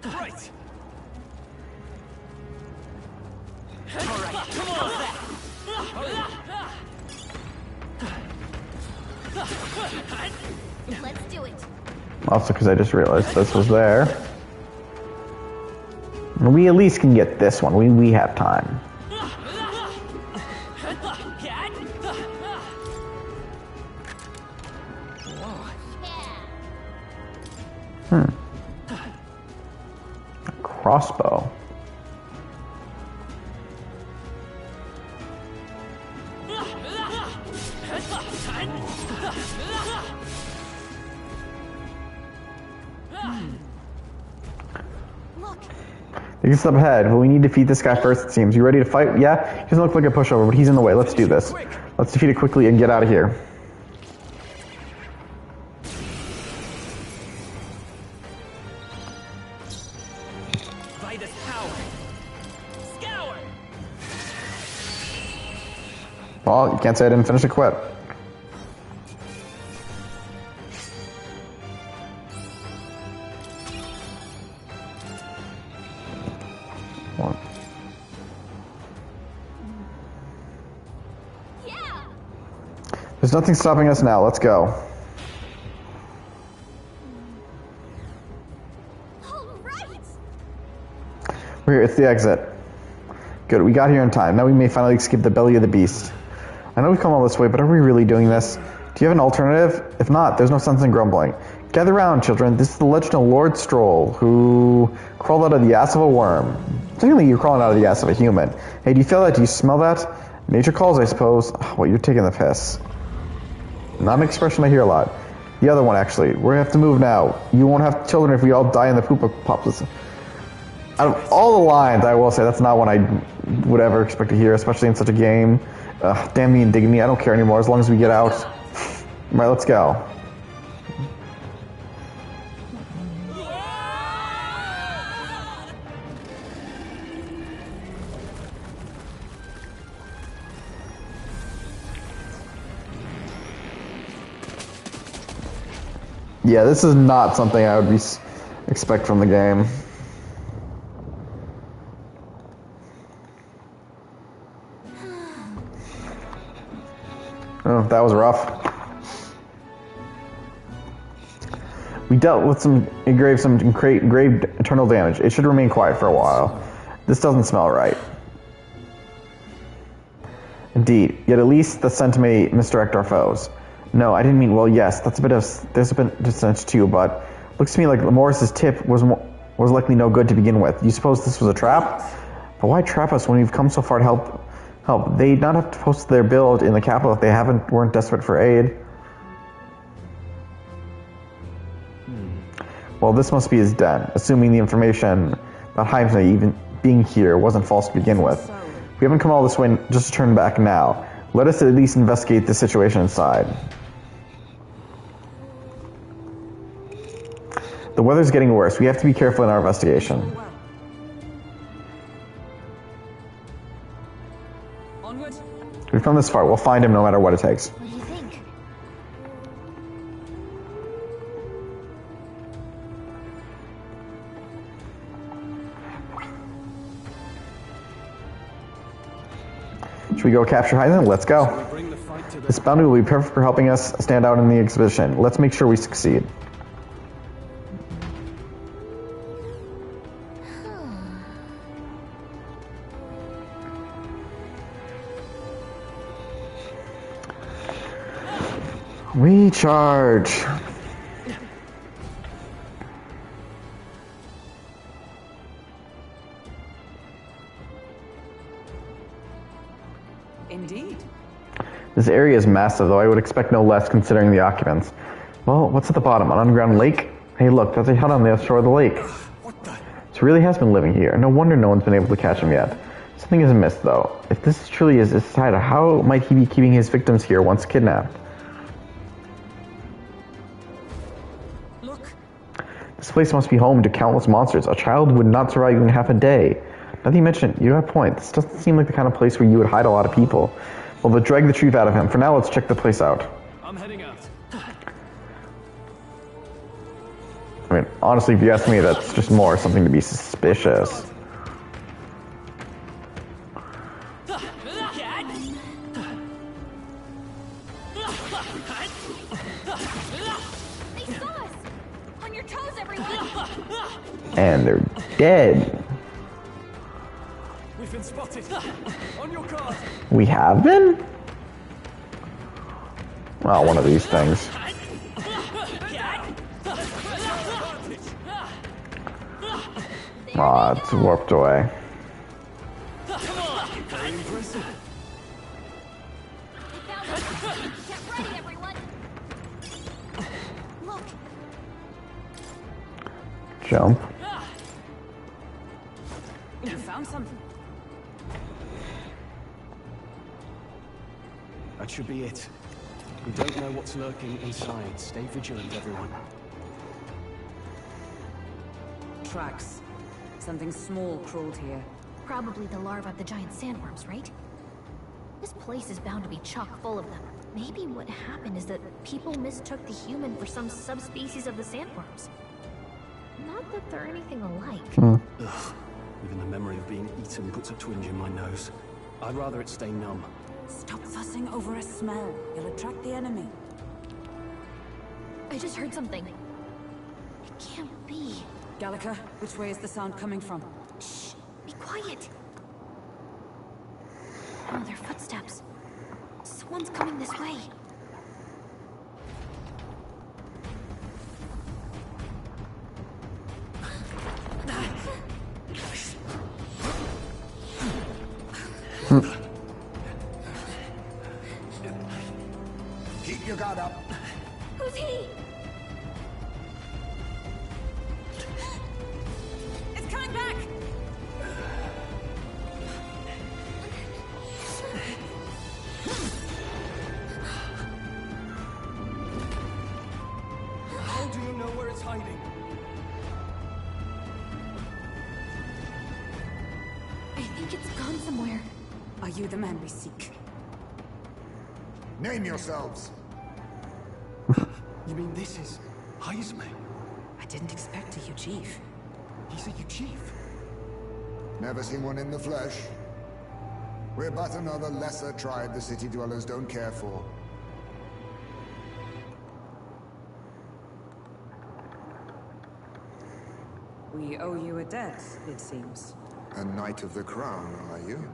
Right! Alright, come on! Let's do it. Also, because I just realized this was there. We at least can get this one. We have time. Crossbow. Look, You can step ahead, but we need to defeat this guy first, it seems. You ready to fight? Yeah? He doesn't look like a pushover, but he's in the way. Let's do this. Let's defeat it quickly and get out of here. Vitus power. Scour. Well, you can't say I didn't finish a quit. One. yeah. There's nothing stopping us now. Let's go. All right. We're here. It's the exit. Good. We got here in time. Now we may finally escape the belly of the beast. I know we've come all this way, but are we really doing this? Do you have an alternative? If not, there's no sense in grumbling. Gather round, children. This is the legend of Lord Stroll, who crawled out of the ass of a worm. Technically, you're crawling out of the ass of a human. Hey, do you feel that? Do you smell that? Nature calls, I suppose. Well, you're taking the piss. Not an expression I hear a lot. The other one, actually. We have to move now. You won't have children if we all die in the poop apocalypse. Out of all the lines, I will say that's not one I would ever expect to hear, especially in such a game. Damn the indignity. I don't care anymore as long as we get out. Alright, let's go. Yeah, this is not something I would expect from the game. Oh, that was rough. We dealt with some grave eternal damage. It should remain quiet for a while. This doesn't smell right. Indeed, yet at least the scent may misdirect our foes. No, I didn't mean, well, yes, there's a bit of dissent too, but looks to me like Morris's tip was likely no good to begin with. You suppose this was a trap? But why trap us when we've come so far to help? They'd not have to post their build in the capital if they weren't desperate for aid. Well, this must be his den, assuming the information about Hypna even being here wasn't false to begin with. We haven't come all this way just to turn back now. Let us at least investigate the situation inside. The weather's getting worse. We have to be careful in our investigation. Well. Onward. We've come this far. We'll find him no matter what it takes. What do you think? Should we go capture Heisen? Let's go. Bring the fight to the... This bounty will be perfect for helping us stand out in the exhibition. Let's make sure we succeed. We charge. Indeed. This area is massive, though I would expect no less considering the occupants. Well, what's at the bottom? An underground lake? Hey, look, that's a hut on the shore of the lake. What the... He really has been living here. No wonder no one's been able to catch him yet. Something is amiss, though. If this truly is his hideout, how might he be keeping his victims here once kidnapped? Look. This place must be home to countless monsters. A child would not survive even half a day. Now that you mention it, you have a point. This doesn't seem like the kind of place where you would hide a lot of people. Well, but drag the truth out of him. For now, let's check the place out. I'm heading out. I mean, honestly, if you ask me, that's just more something to be suspicious. They saw us! On your toes, everyone! And they're dead. We've been spotted. On your guard. We have been? Well, one of these things. Aw, it's warped away. Very impressive. They found us! Get ready, everyone! Look! Jump. You found something. That should be it. We don't know what's lurking inside. Stay vigilant, everyone. Tracks. Something small crawled here. Probably the larvae of the giant sandworms, right? This place is bound to be chock full of them. Maybe what happened is that people mistook the human for some subspecies of the sandworms. Not that they're anything alike. Ugh. Even the memory of being eaten puts a twinge in my nose. I'd rather it stay numb. Stop fussing over a smell. You'll attract the enemy. I just heard something. It can't be. Gallica, which way is the sound coming from? Shh! Be quiet! Oh, their footsteps. Someone's coming this way. Keep your guard up. Who's he? It's coming back! How do you know where it's hiding? I think it's gone somewhere. Are you the man we seek? Name yourselves. You mean this is Heisme? I didn't expect a Chief. He's a chief. Never seen one in the flesh. We're but another lesser tribe the city dwellers don't care for. We owe you a debt, it seems. A Knight of the Crown, are you?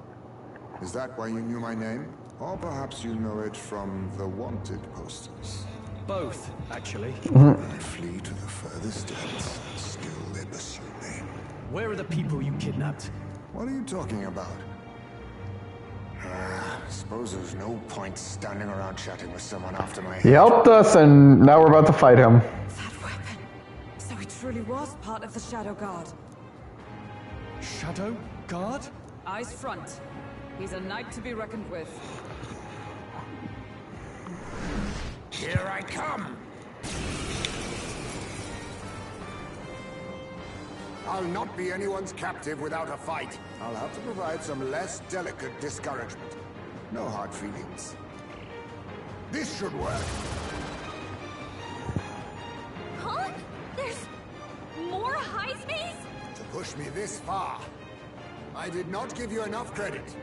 Is that why you knew my name? Or perhaps you know it from the wanted posters? Both, actually. I flee to the furthest depths, and still they pursue me. Where are the people you kidnapped? What are you talking about? Suppose there's no point standing around chatting with someone after my He helped us, and now we're about to fight him. That weapon. So he truly was part of the Shadow Guard. Shadow Guard? Eyes front. He's a knight to be reckoned with. Here I come! I'll not be anyone's captive without a fight. I'll have to provide some less delicate discouragement. No hard feelings. This should work. Huh? There's more Heismays? To push me this far. I did not give you enough credit.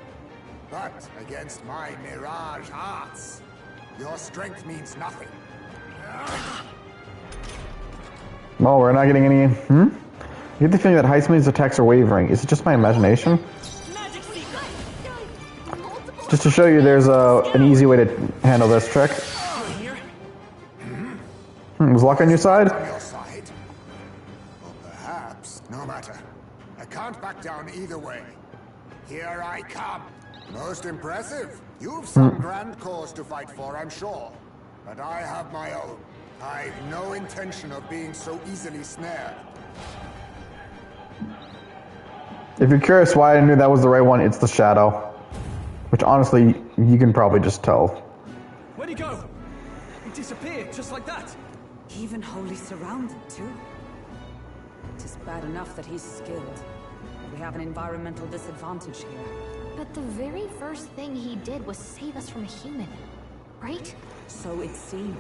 But against my mirage arts, your strength means nothing. Well, we're not getting any... I get the feeling that Heisman's attacks are wavering. Is it just my imagination? Magic secret. Just to show you, there's an easy way to handle this trick. Was luck on your side? On your side. Or perhaps, no matter. I can't back down either way. Here I come. Most impressive. You've some grand cause to fight for, I'm sure. But I have my own. I've no intention of being so easily snared. If you're curious why I knew that was the right one, it's the shadow. Which honestly, you can probably just tell. Where'd he go? He disappeared, just like that. Even wholly surrounded, too. It is bad enough that he's skilled. We have an environmental disadvantage here. But the very first thing he did was save us from a human, right? So it seemed.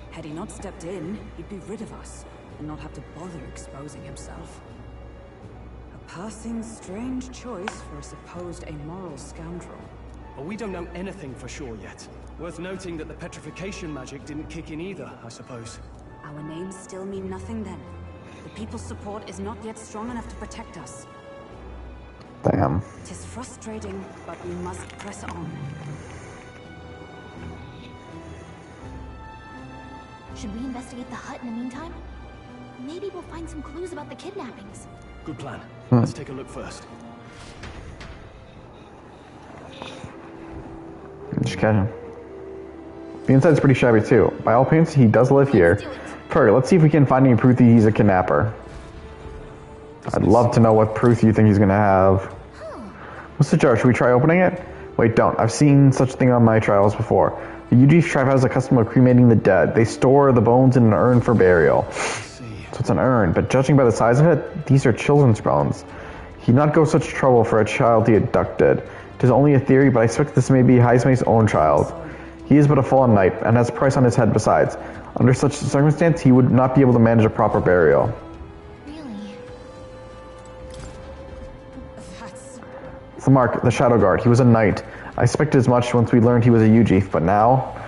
Had he not stepped in, he'd be rid of us, and not have to bother exposing himself. A passing strange choice for a supposed amoral scoundrel. But we don't know anything for sure yet. Worth noting that the petrification magic didn't kick in either, I suppose. Our names still mean nothing then. The people's support is not yet strong enough to protect us. Damn. It is frustrating, but we must press on. Should we investigate the hut in the meantime? Maybe we'll find some clues about the kidnappings. Good plan. Let's take a look first. Just catch him. The inside's pretty shabby too. By all appearances, he does live here. Furry, let's see if we can find any proof that he's a kidnapper. I'd love to know what proof you think he's gonna have. What's the jar? Should we try opening it? Wait, don't. I've seen such a thing on my trials before. The UG tribe has a custom of cremating the dead. They store the bones in an urn for burial. So it's an urn, but judging by the size of it, these are children's bones. He'd not go such trouble for a child he abducted. It is only a theory, but I suspect this may be Heismay's own child. He is but a fallen knight, and has a price on his head besides. Under such circumstance, he would not be able to manage a proper burial. Really? It's the mark, the Shadow Guard. He was a knight. I suspected as much once we learned he was a UG, but now...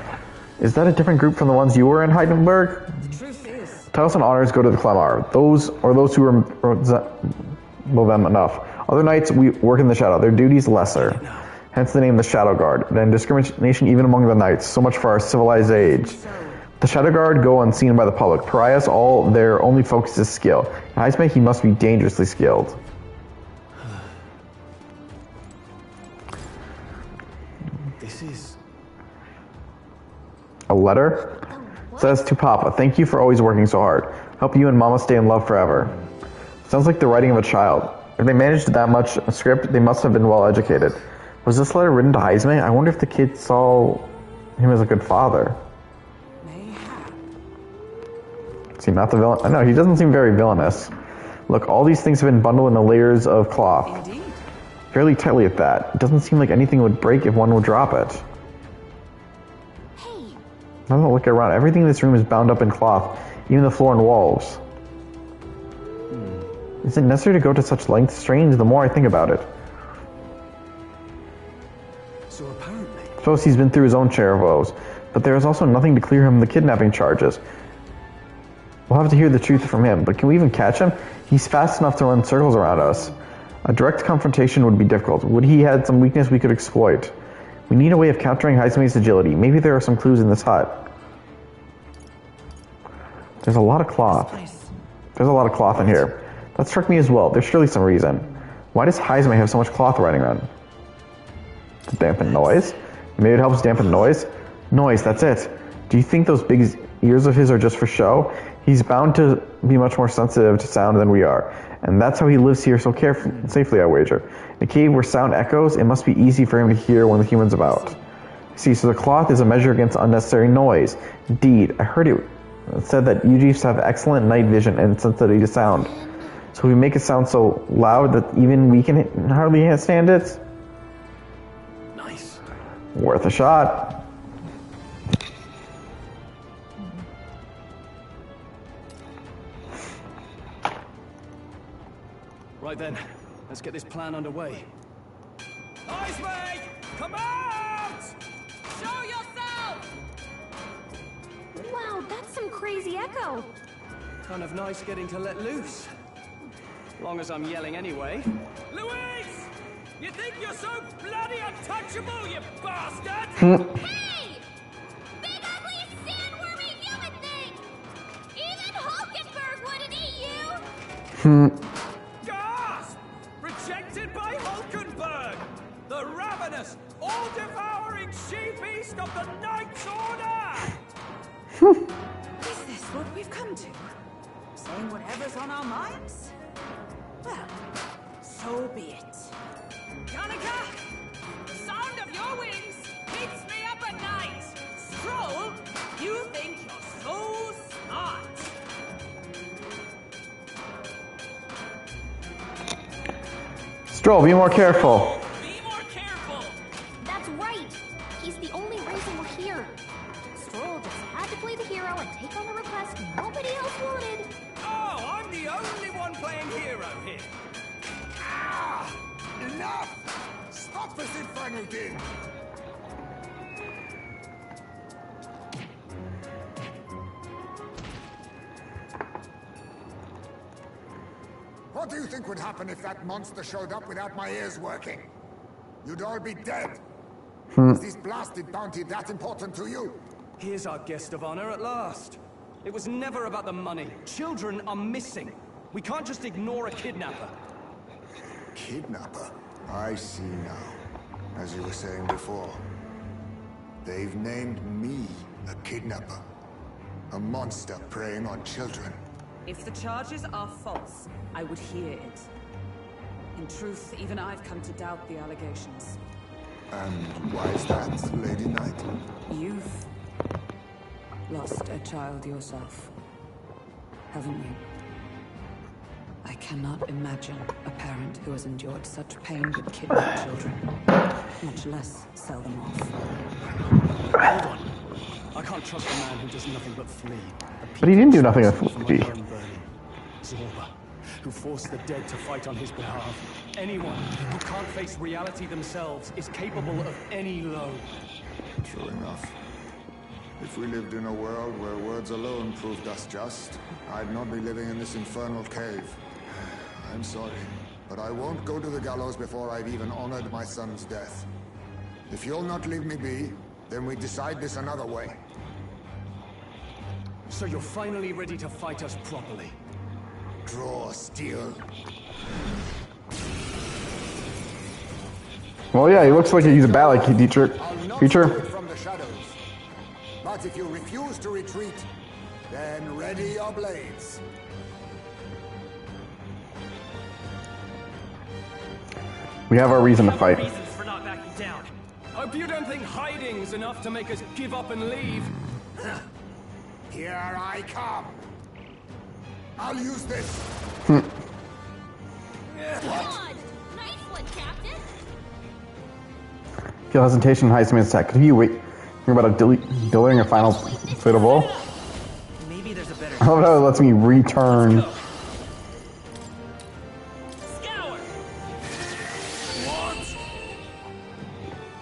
Is that a different group from the ones you were in Heidelberg? The truth is... Titles and honors go to the Clamar. Those who well them enough. Other knights we work in the shadow. Their duties lesser. Hence the name the Shadow Guard. Then discrimination even among the knights. So much for our civilized age. The Shadow Guard go unseen by the public. Pariahs, all their only focus is skill. In Heismay, he must be dangerously skilled. This is... A letter? It says to Papa, thank you for always working so hard. Hope you and Mama stay in love forever. Sounds like the writing of a child. If they managed that much script, they must have been well educated. Was this letter written to Heismay? I wonder if the kid saw him as a good father. Mayhap. Is he not the villain? No, he doesn't seem very villainous. Look, all these things have been bundled into layers of cloth. Indeed. Fairly tightly at that. It doesn't seem like anything would break if one would drop it. Hey, Now that I look around, everything in this room is bound up in cloth, even the floor and walls. Is it necessary to go to such lengths? Strange, the more I think about it. So apparently... Suppose he's been through his own share of woes, but there is also nothing to clear him the kidnapping charges. We'll have to hear the truth from him, but can we even catch him? He's fast enough to run circles around us. A direct confrontation would be difficult. Would he had some weakness we could exploit? We need a way of countering Heismay's agility. Maybe there are some clues in this hut. There's a lot of cloth. There's a lot of cloth in here. That struck me as well. There's surely some reason. Why does Heismay have so much cloth running around? To dampen noise? Maybe it helps dampen noise? Noise, that's it. Do you think those big ears of his are just for show? He's bound to be much more sensitive to sound than we are. And that's how he lives here so safely, I wager. In a cave where sound echoes, it must be easy for him to hear when the human's about. See, so the cloth is a measure against unnecessary noise. Indeed, I heard it said that UGs have excellent night vision and sensitivity to sound. So we make it sound so loud that even we can hardly stand it? Nice. Worth a shot. Right then, let's get this plan underway. Eyes, mate! Come out! Show yourself! Wow, that's some crazy echo. Kind of nice getting to let loose. Long as I'm yelling anyway. Louise! You think you're so bloody untouchable, you bastard? Hey! Big ugly sandwormy human thing! Even Hulkenberg wouldn't eat you! Gasp! Rejected by Hulkenberg! The ravenous, all-devouring she-beast of the Knight's Order! Is this what we've come to? Saying whatever's on our minds? Well, so be it. Danica! The sound of your wings keeps me up at night! Stroll, you think you're so smart! Stroll, be more careful. Be more careful! That's right! He's the only reason we're here. Stroll just had to play the hero and take on a request nobody else wanted. Oh, I'm the only one playing hero here. Ah! Enough! Stop this infernal din! What do you think would happen if that monster showed up without my ears working? You'd all be dead. Is this blasted bounty that important to you? Here's our guest of honor at last. It was never about the money. Children are missing. We can't just ignore a kidnapper. Kidnapper? I see now. As you were saying before, they've named me a kidnapper. A monster preying on children. If the charges are false, I would hear it. In truth, even I've come to doubt the allegations. And why is that, Lady Knight? You've lost a child yourself, haven't you? I cannot imagine a parent who has endured such pain with kidnapped children, much less sell them off. Hold on. I can't trust a man who does nothing but flee. But he didn't do nothing but flee. Zorba, who forced the dead to fight on his behalf. Anyone who can't face reality themselves is capable of any load. True enough. If we lived in a world where words alone proved us just, I'd not be living in this infernal cave. I'm sorry, but I won't go to the gallows before I've even honored my son's death. If you'll not leave me be, then we decide this another way. So you're finally ready to fight us properly. Draw steel. Well, yeah, he looks like he's a bat like Dietrich. I'll not Creature. do it from the shadows. But if you refuse to retreat, then ready your blades. We have our reason to fight. Reasons for not backing down. Hope you don't think hiding's enough to make us give up and leave. Here I come. I'll use this. God! Nice one, Captain! Kill hesitation, Heisman attack. Could he wait? You're about to delivering a final fatal blow? Maybe there's a better. I love how it lets me return. Scour! What?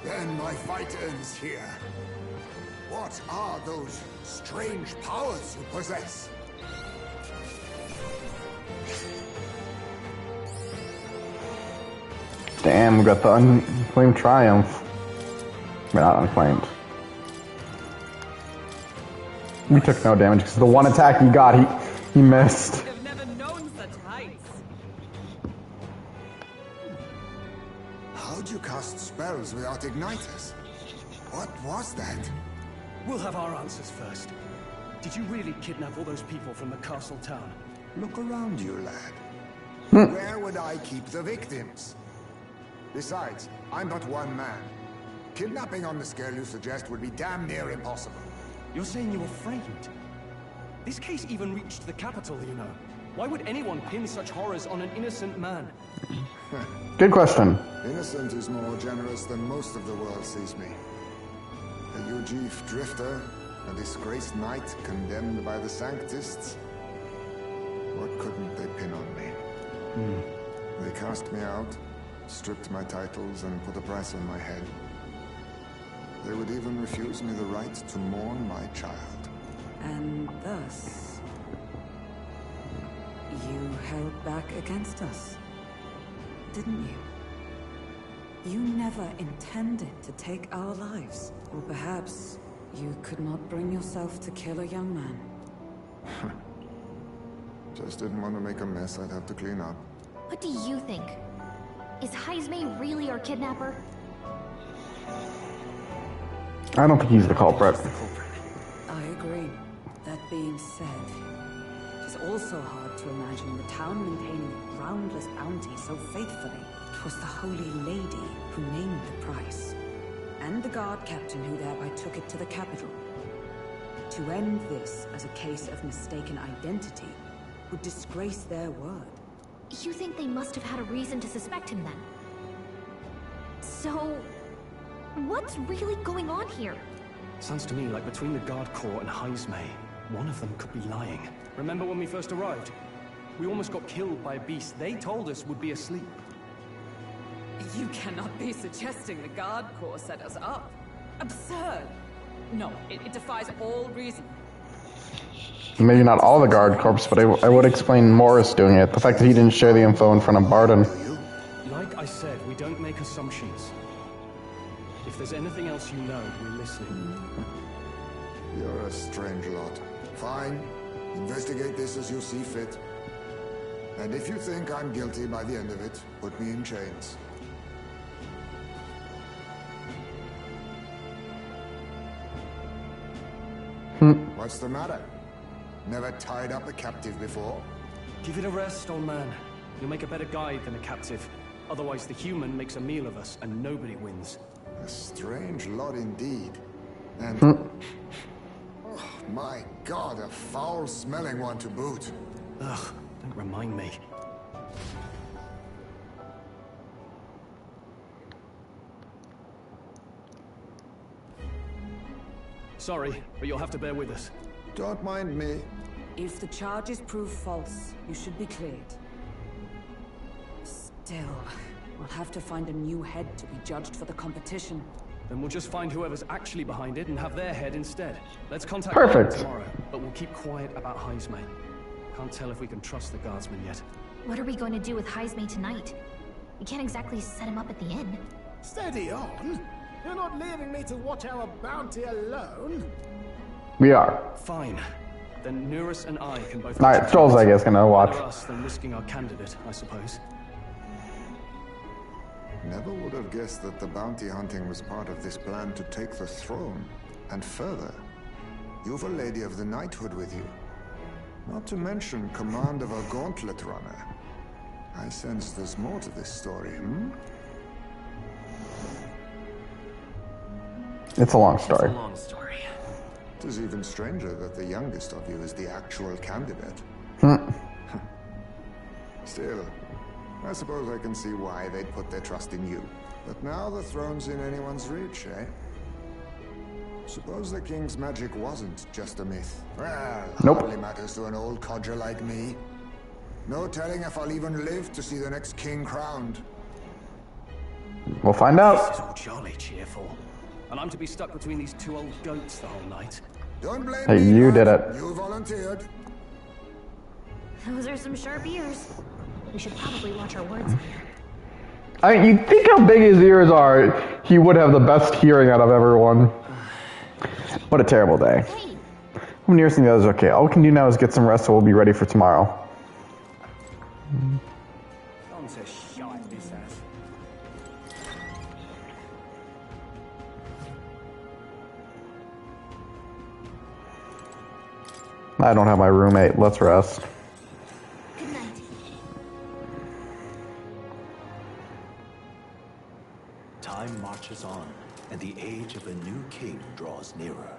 Then my fight ends here. What are those strange powers you possess? Damn, we got the unclaimed triumph. But not unclaimed. We took no damage because the one attack he got, he missed. I've never known such heights. How'd you cast spells without igniters? What was that? We'll have our answers first. Did you really kidnap all those people from the castle town? Look around you, lad. Where would I keep the victims? Besides, I'm but one man. Kidnapping on the scale you suggest would be damn near impossible. You're saying you were framed? This case even reached the capital, you know. Why would anyone pin such horrors on an innocent man? Good question. Innocent is more generous than most of the world sees me. A Ujif drifter, a disgraced knight condemned by the Sanctists. What couldn't they pin on me? They cast me out, stripped my titles, and put a price on my head. They would even refuse me the right to mourn my child. And thus, you held back against us, didn't you? You never intended to take our lives. Or perhaps you could not bring yourself to kill a young man. Just didn't want to make a mess I'd have to clean up. What do you think? Is Heismay really our kidnapper? I don't think he's the culprit. I agree. That being said, it is also hard to imagine the town maintaining a groundless bounty so faithfully. It was the Holy Lady who named the price, and the guard captain who thereby took it to the capital. To end this as a case of mistaken identity would disgrace their word. You think they must have had a reason to suspect him then? So, what's really going on here? Sounds to me like between the Guard Corps and Heismay, one of them could be lying. Remember when we first arrived? We almost got killed by a beast they told us would be asleep. You cannot be suggesting the Guard Corps set us up. Absurd. No, it defies all reason. Maybe not all the guard corps, but I would explain Morris doing it. The fact that he didn't share the info in front of Barden. Like I said, we don't make assumptions. If there's anything else you know, we're listening. You're a strange lot. Fine. Investigate this as you see fit. And if you think I'm guilty by the end of it, put me in chains. What's the matter? Never tied up a captive before? Give it a rest, old man. You'll make a better guide than a captive. Otherwise, the human makes a meal of us, and nobody wins. A strange lot indeed. And... oh, my God, a foul-smelling one to boot. Ugh, don't remind me. Sorry, but you'll have to bear with us. Don't mind me. If the charges prove false, you should be cleared. Still, we'll have to find a new head to be judged for the competition. Then we'll just find whoever's actually behind it and have their head instead. Let's contact Perfect. them tomorrow, but we'll keep quiet about Heismay. Can't tell if we can trust the guardsmen yet. What are we going to do with Heismay tonight? We can't exactly set him up at the inn. Steady on. You're not leaving me to watch our bounty alone. We are. Fine. Then Nurus and I can both... Alright, Stroll's, I guess, gonna watch. Better us than risking our candidate, I suppose. Never would have guessed that the bounty hunting was part of this plan to take the throne. And further, you've a lady of the knighthood with you. Not to mention command of a gauntlet runner. I sense there's more to this story, It's a long story. It's a long story. It is even stranger that the youngest of you is the actual candidate. Still, I suppose I can see why they'd put their trust in you. But now the throne's in anyone's reach, eh? Suppose the king's magic wasn't just a myth. Well, Nope. hardly matters to an old codger like me. No telling if I'll even live to see the next king crowned. We'll find This out. is all jolly cheerful. And I'm to be stuck between these two old goats the whole night. Don't blame Hey, me, you lad. did it. You volunteered. Those are some sharp ears. We should probably watch our words here. I mean, you think how big his ears are, he would have the best hearing out of everyone. What a terrible day. Hey, I'm nearest the others. Okay, all we can do now is get some rest so we'll be ready for tomorrow. Don't say shite, this ass. I don't have my roommate. Let's rest. good night. Time marches on, and the age of a new king draws nearer.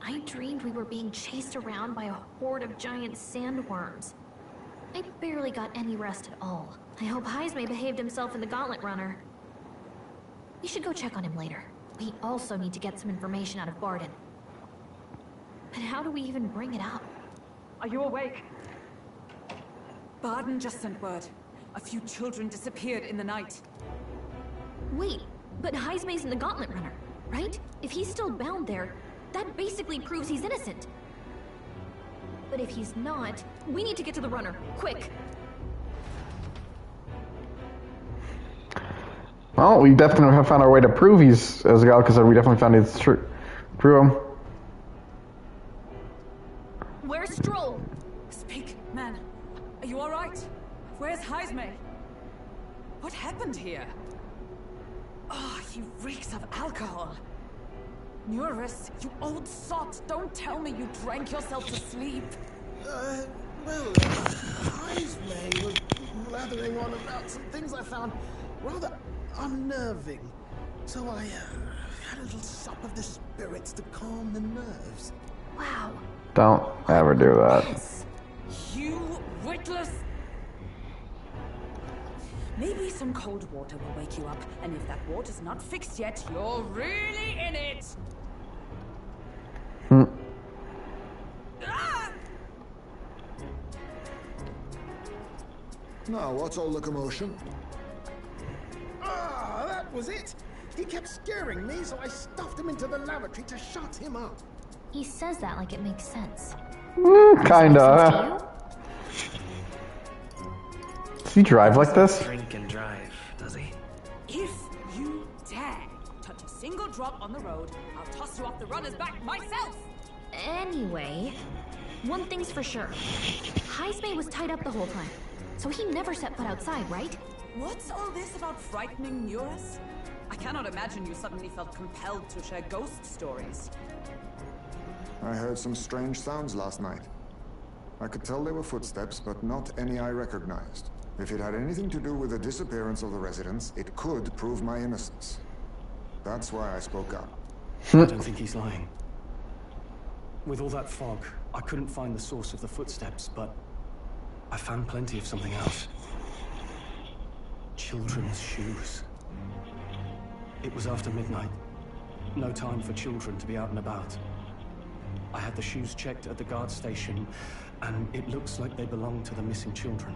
I dreamed we were being chased around by a horde of giant sandworms. I barely got any rest at all. I hope Heismay behaved himself in the Gauntlet Runner. We should go check on him later. We also need to get some information out of Barden. But how do we even bring it up? Are you awake? Barden just sent word. A few children disappeared in the night. Wait, but Heismay's in the Gauntlet Runner, right? If he's still bound there, that basically proves he's innocent. But if he's not, we need to get to the runner, quick! Well, we definitely have found our way to prove he's, as Gal said, we definitely found it's true. Prove him. Where's Stroll? Speak, man. Are you alright? Where's Heismay? What happened here? Oh, he reeks of alcohol. Eurus, you old sot, don't tell me you drank yourself to sleep. Heismay was blathering on about some things I found rather unnerving. So I had a little sup of the spirits to calm the nerves. Wow. Don't ever do that. Yes. You witless... Maybe some cold water will wake you up, and if that water's not fixed yet, you're really in it! Ah! Now, what's all the commotion? Ah, that was it! He kept scaring me, so I stuffed him into the lavatory to shut him up. He says that like it makes sense. Kinda. Does he drive like this? Drink and drive, does he? If you dare touch a single drop on the road, I'll toss you off the runner's back myself! Anyway, one thing's for sure. Heismay was tied up the whole time, so he never set foot outside, right? What's all this about frightening Eurus? I cannot imagine you suddenly felt compelled to share ghost stories. I heard some strange sounds last night. I could tell they were footsteps, but not any I recognized. If it had anything to do with the disappearance of the residents, it could prove my innocence. That's why I spoke up. I don't think he's lying. With all that fog, I couldn't find the source of the footsteps, but I found plenty of something else. Children's shoes. It was after midnight. No time for children to be out and about. I had the shoes checked at the guard station, and it looks like they belong to the missing children.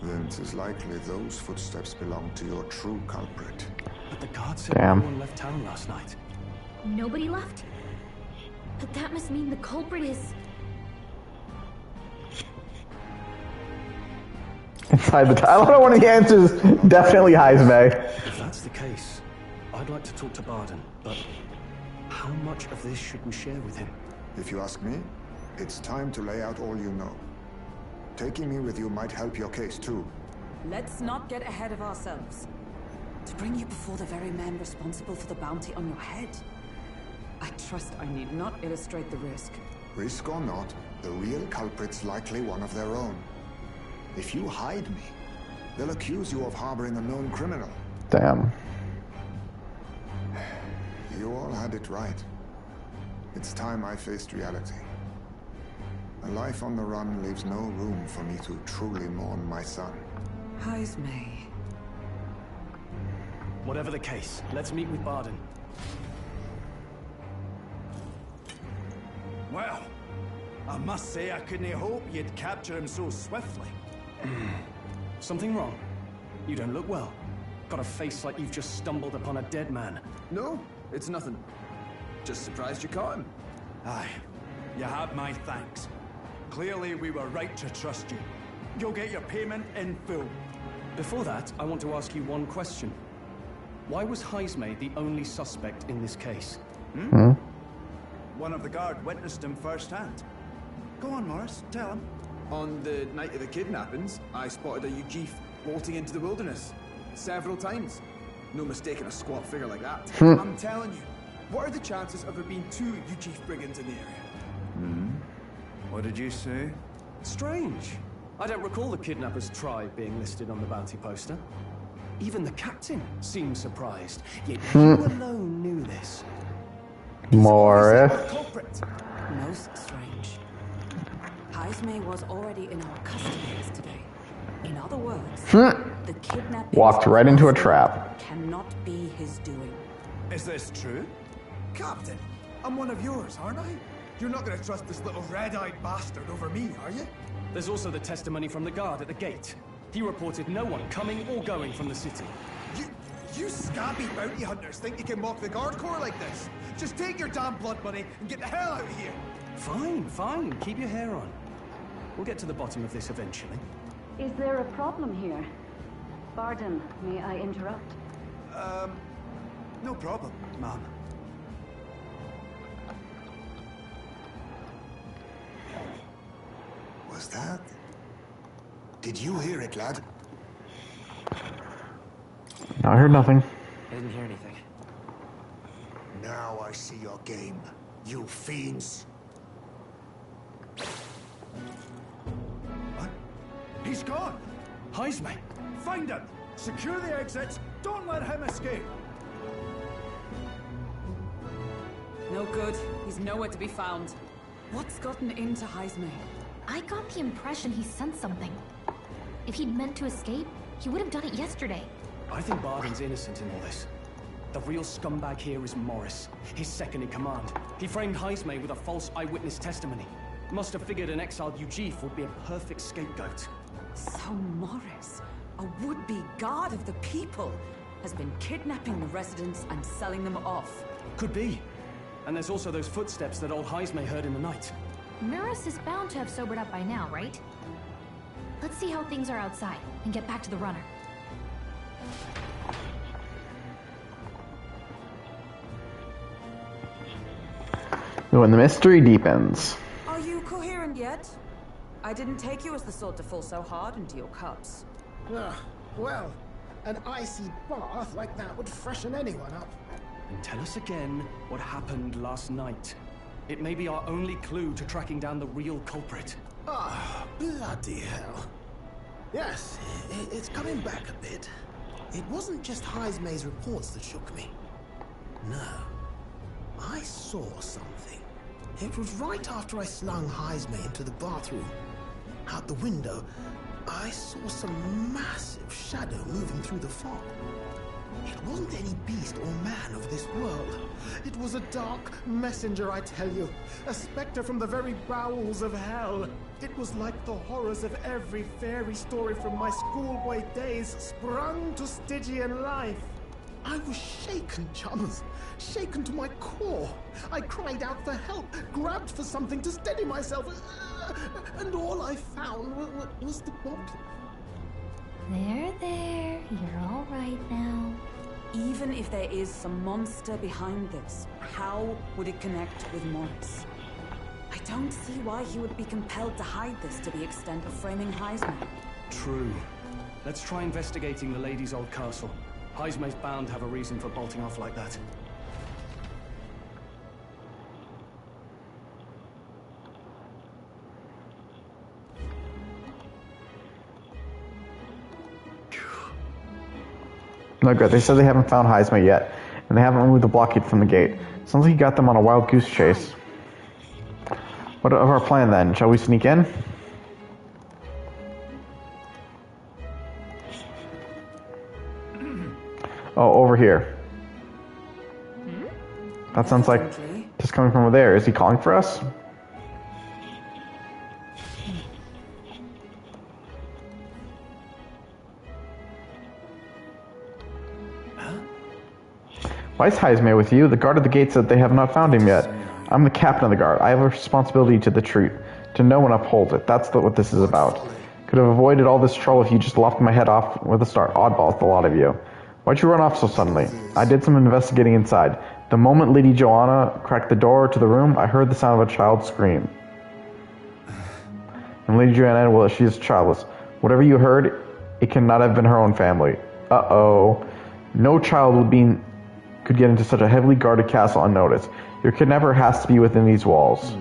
Then it is likely those footsteps belong to your true culprit. But the guard said no one left town last night. Nobody left? But that must mean the culprit is... Inside the I don't know one of the answers. Definitely Heismay. If that's the case, I'd like to talk to Barden, but how much of this should we share with him? If you ask me, it's time to lay out all you know. Taking me with you might help your case too. Let's not get ahead of ourselves. To bring you before the very man responsible for the bounty on your head. I trust I need not illustrate the risk. Risk or not, the real culprit's likely one of their own. If you hide me, they'll accuse you of harboring a known criminal. Damn. You all had it right. It's time I faced reality. A life on the run leaves no room for me to truly mourn my son. Heismay. Whatever the case, let's meet with Barden. Well, I must say I couldn't hope you'd capture him so swiftly. Something wrong? You don't look well. Got a face like you've just stumbled upon a dead man. No, it's nothing. Just surprised you caught him. Aye, you have my thanks. Clearly we were right to trust you. You'll get your payment in full. Before that, I want to ask you one question. Why was Heismay the only suspect in this case? One of the guard witnessed him firsthand. Go on, Morris, tell him. On the night of the kidnappings, I spotted a Ujif bolting into the wilderness. Several times. No mistaking a squat figure like that. I'm telling you, what are the chances of there being 2 Ujif brigands in the area? What did you say? Strange. I don't recall the kidnappers' tribe being listed on the bounty poster. Even the captain seemed surprised, yet you alone knew this. Morris. Most strange. Heisme was already in our custody yesterday. In other words, the kidnapping Walked right into a trap. cannot be his doing. Is this true? Captain, I'm one of yours, aren't I? You're not going to trust this little red-eyed bastard over me, are you? There's also the testimony from the guard at the gate. He reported no one coming or going from the city. You scabby bounty hunters think you can mock the guard corps like this? Just take your damn blood money and get the hell out of here! Fine, fine. Keep your hair on. We'll get to the bottom of this eventually. Is there a problem here? Pardon, may I interrupt? No problem, ma'am. Was that? Did you hear it, lad? No, I heard nothing. I didn't hear anything. Now I see your game, you fiends. What? He's gone! Heisme! Find him! Secure the exits! Don't let him escape! No good. He's nowhere to be found. What's gotten into Heisme? I got the impression he sensed something. If he'd meant to escape, he would have done it yesterday. I think Barden's innocent in all this. The real scumbag here is Morris, his second in command. He framed Heisme with a false eyewitness testimony. Must have figured an exiled Ujif would be a perfect scapegoat. So Morris, a would-be guard of the people, has been kidnapping the residents and selling them off. Could be. And there's also those footsteps that old Heisme heard in the night. Morris is bound to have sobered up by now, right? Let's see how things are outside, and get back to the runner. When the mystery deepens. Are you coherent yet? I didn't take you as the sort to fall so hard into your cups. Well, an icy bath like that would freshen anyone up. And tell us again what happened last night. It may be our only clue to tracking down the real culprit. Ah, bloody hell. Yes, it's coming back a bit. It wasn't just Heisme's reports that shook me. No. I saw something. It was right after I slung Heisme into the bathroom. Out the window, I saw some massive shadow moving through the fog. It wasn't any beast or man of this world. It was a dark messenger, I tell you. A specter from the very bowels of hell. It was like the horrors of every fairy story from my schoolboy days sprung to Stygian life. I was shaken, chums. Shaken to my core. I cried out for help, grabbed for something to steady myself, and all I found was the bottle. There. You're all right now. Even if there is some monster behind this, how would it connect with Morris? I don't see why he would be compelled to hide this to the extent of framing Heisme. True. Let's try investigating the lady's old castle. Heisme's bound to have a reason for bolting off like that. No good. They said they haven't found Heisme yet, and they haven't removed the blockade from the gate. Sounds like he got them on a wild goose chase. What of our plan then? Shall we sneak in? Oh, over here. That sounds like just coming from over there. Is he calling for us? Why is Heisme with you? The guard at the gate said they have not found him yet. I'm the captain of the guard. I have a responsibility to the truth, to know and uphold it. That's what this is about. Could have avoided all this trouble if you just left my head off with a start. Oddballs, the lot of you. Why'd you run off so suddenly? I did some investigating inside. The moment Lady Joanna cracked the door to the room, I heard the sound of a child scream. And Lady Joanna, well, she is childless. Whatever you heard, it cannot have been her own family. Uh-oh. No child could get into such a heavily guarded castle unnoticed. Your kidnapper has to be within these walls.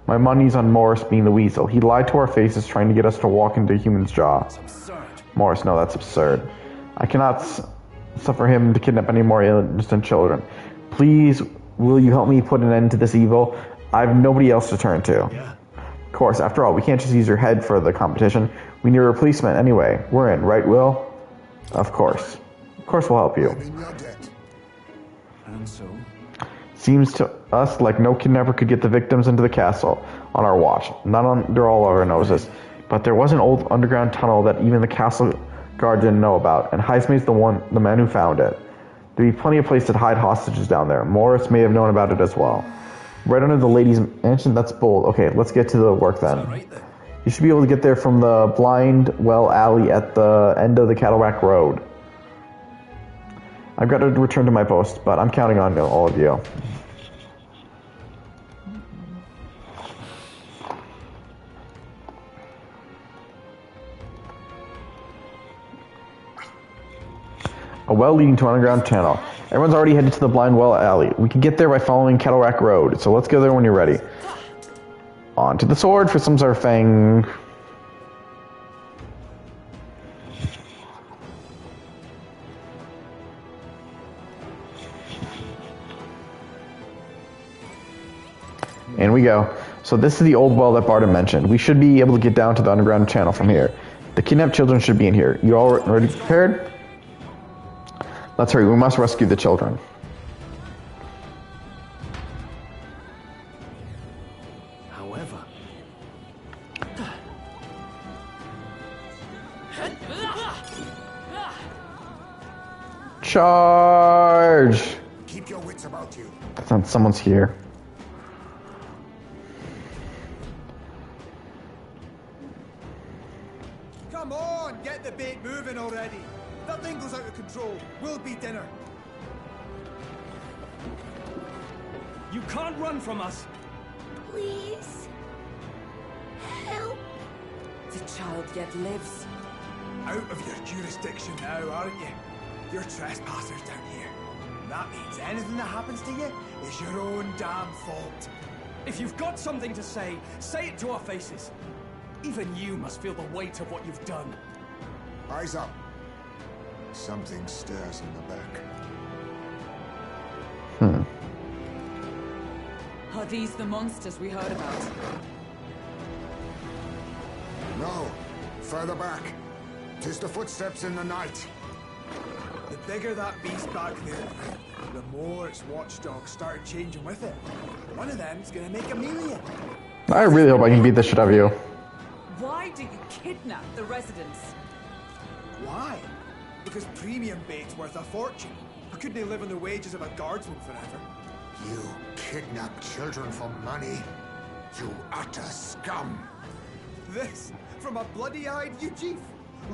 My money's on Morris being the weasel. He lied to our faces trying to get us to walk into a human's jaw. That's absurd. Morris, no, that's absurd. I cannot suffer him to kidnap any more innocent children. Please, will you help me put an end to this evil? I have nobody else to turn to. Yeah. Of course, after all, we can't just use your head for the competition. We need a replacement anyway. We're in, right, Will? Of course. Of course we'll help you. I'm in your debt. And so? Seems to us like no kidnapper could get the victims into the castle on our watch. Not under all our noses. But there was an old underground tunnel that even the castle guard didn't know about, and Heismay's the man who found it. There'd be plenty of place to hide hostages down there. Morris may have known about it as well. Right under the ladies' mansion, that's bold. Okay, let's get to the work then. Right then. You should be able to get there from the blind well alley at the end of the Cattleback Road. I've got to return to my post, but I'm counting on all of you. A well leading to an underground tunnel. Everyone's already headed to the blind well alley. We can get there by following Cattleback Road, so let's go there when you're ready. On to the sword for some sort of fang. And we go. So this is the old well that Barton mentioned. We should be able to get down to the underground channel from here. The kidnapped children should be in here. You all ready prepared? Let's hurry. We must rescue the children. However, Charge! Keep your wits about you. Someone's here. Come on, get the bait moving already. That thing goes out of control. We'll be dinner. You can't run from us. Please. Help. The child yet lives. Out of your jurisdiction now, aren't you? You're trespassers down here. That means anything that happens to you is your own damn fault. If you've got something to say it to our faces. Even you must feel the weight of what you've done. Eyes up. Something stirs in the back. Are these the monsters we heard about? No. Further back. 'Tis the footsteps in the night. The bigger that beast back there, the more its watchdogs start changing with it. One of them's gonna make a meal of you. I really hope I can beat the shit out of you. Why do you kidnap the residents? Why? Because premium bait's worth a fortune. How couldn't they live on the wages of a guardsman forever? You kidnap children for money? You utter scum! This from a bloody-eyed Eugene.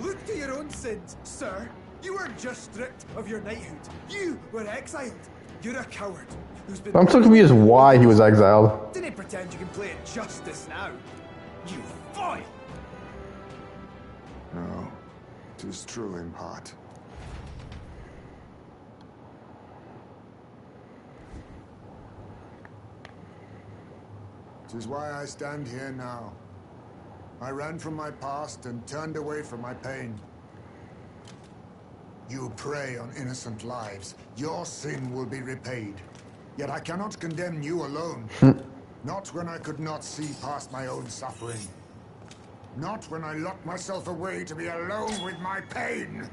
Look to your own sins, sir. You weren't just stripped of your knighthood. You were exiled. You're a coward who's been... I'm so confused why he was exiled. Didn't pretend you can play at justice now. You foil! No, 'tis true in part. 'Tis why I stand here now. I ran from my past and turned away from my pain. You prey on innocent lives. Your sin will be repaid. Yet I cannot condemn you alone. Not when I could not see past my own suffering. Not when I locked myself away to be alone with my pain.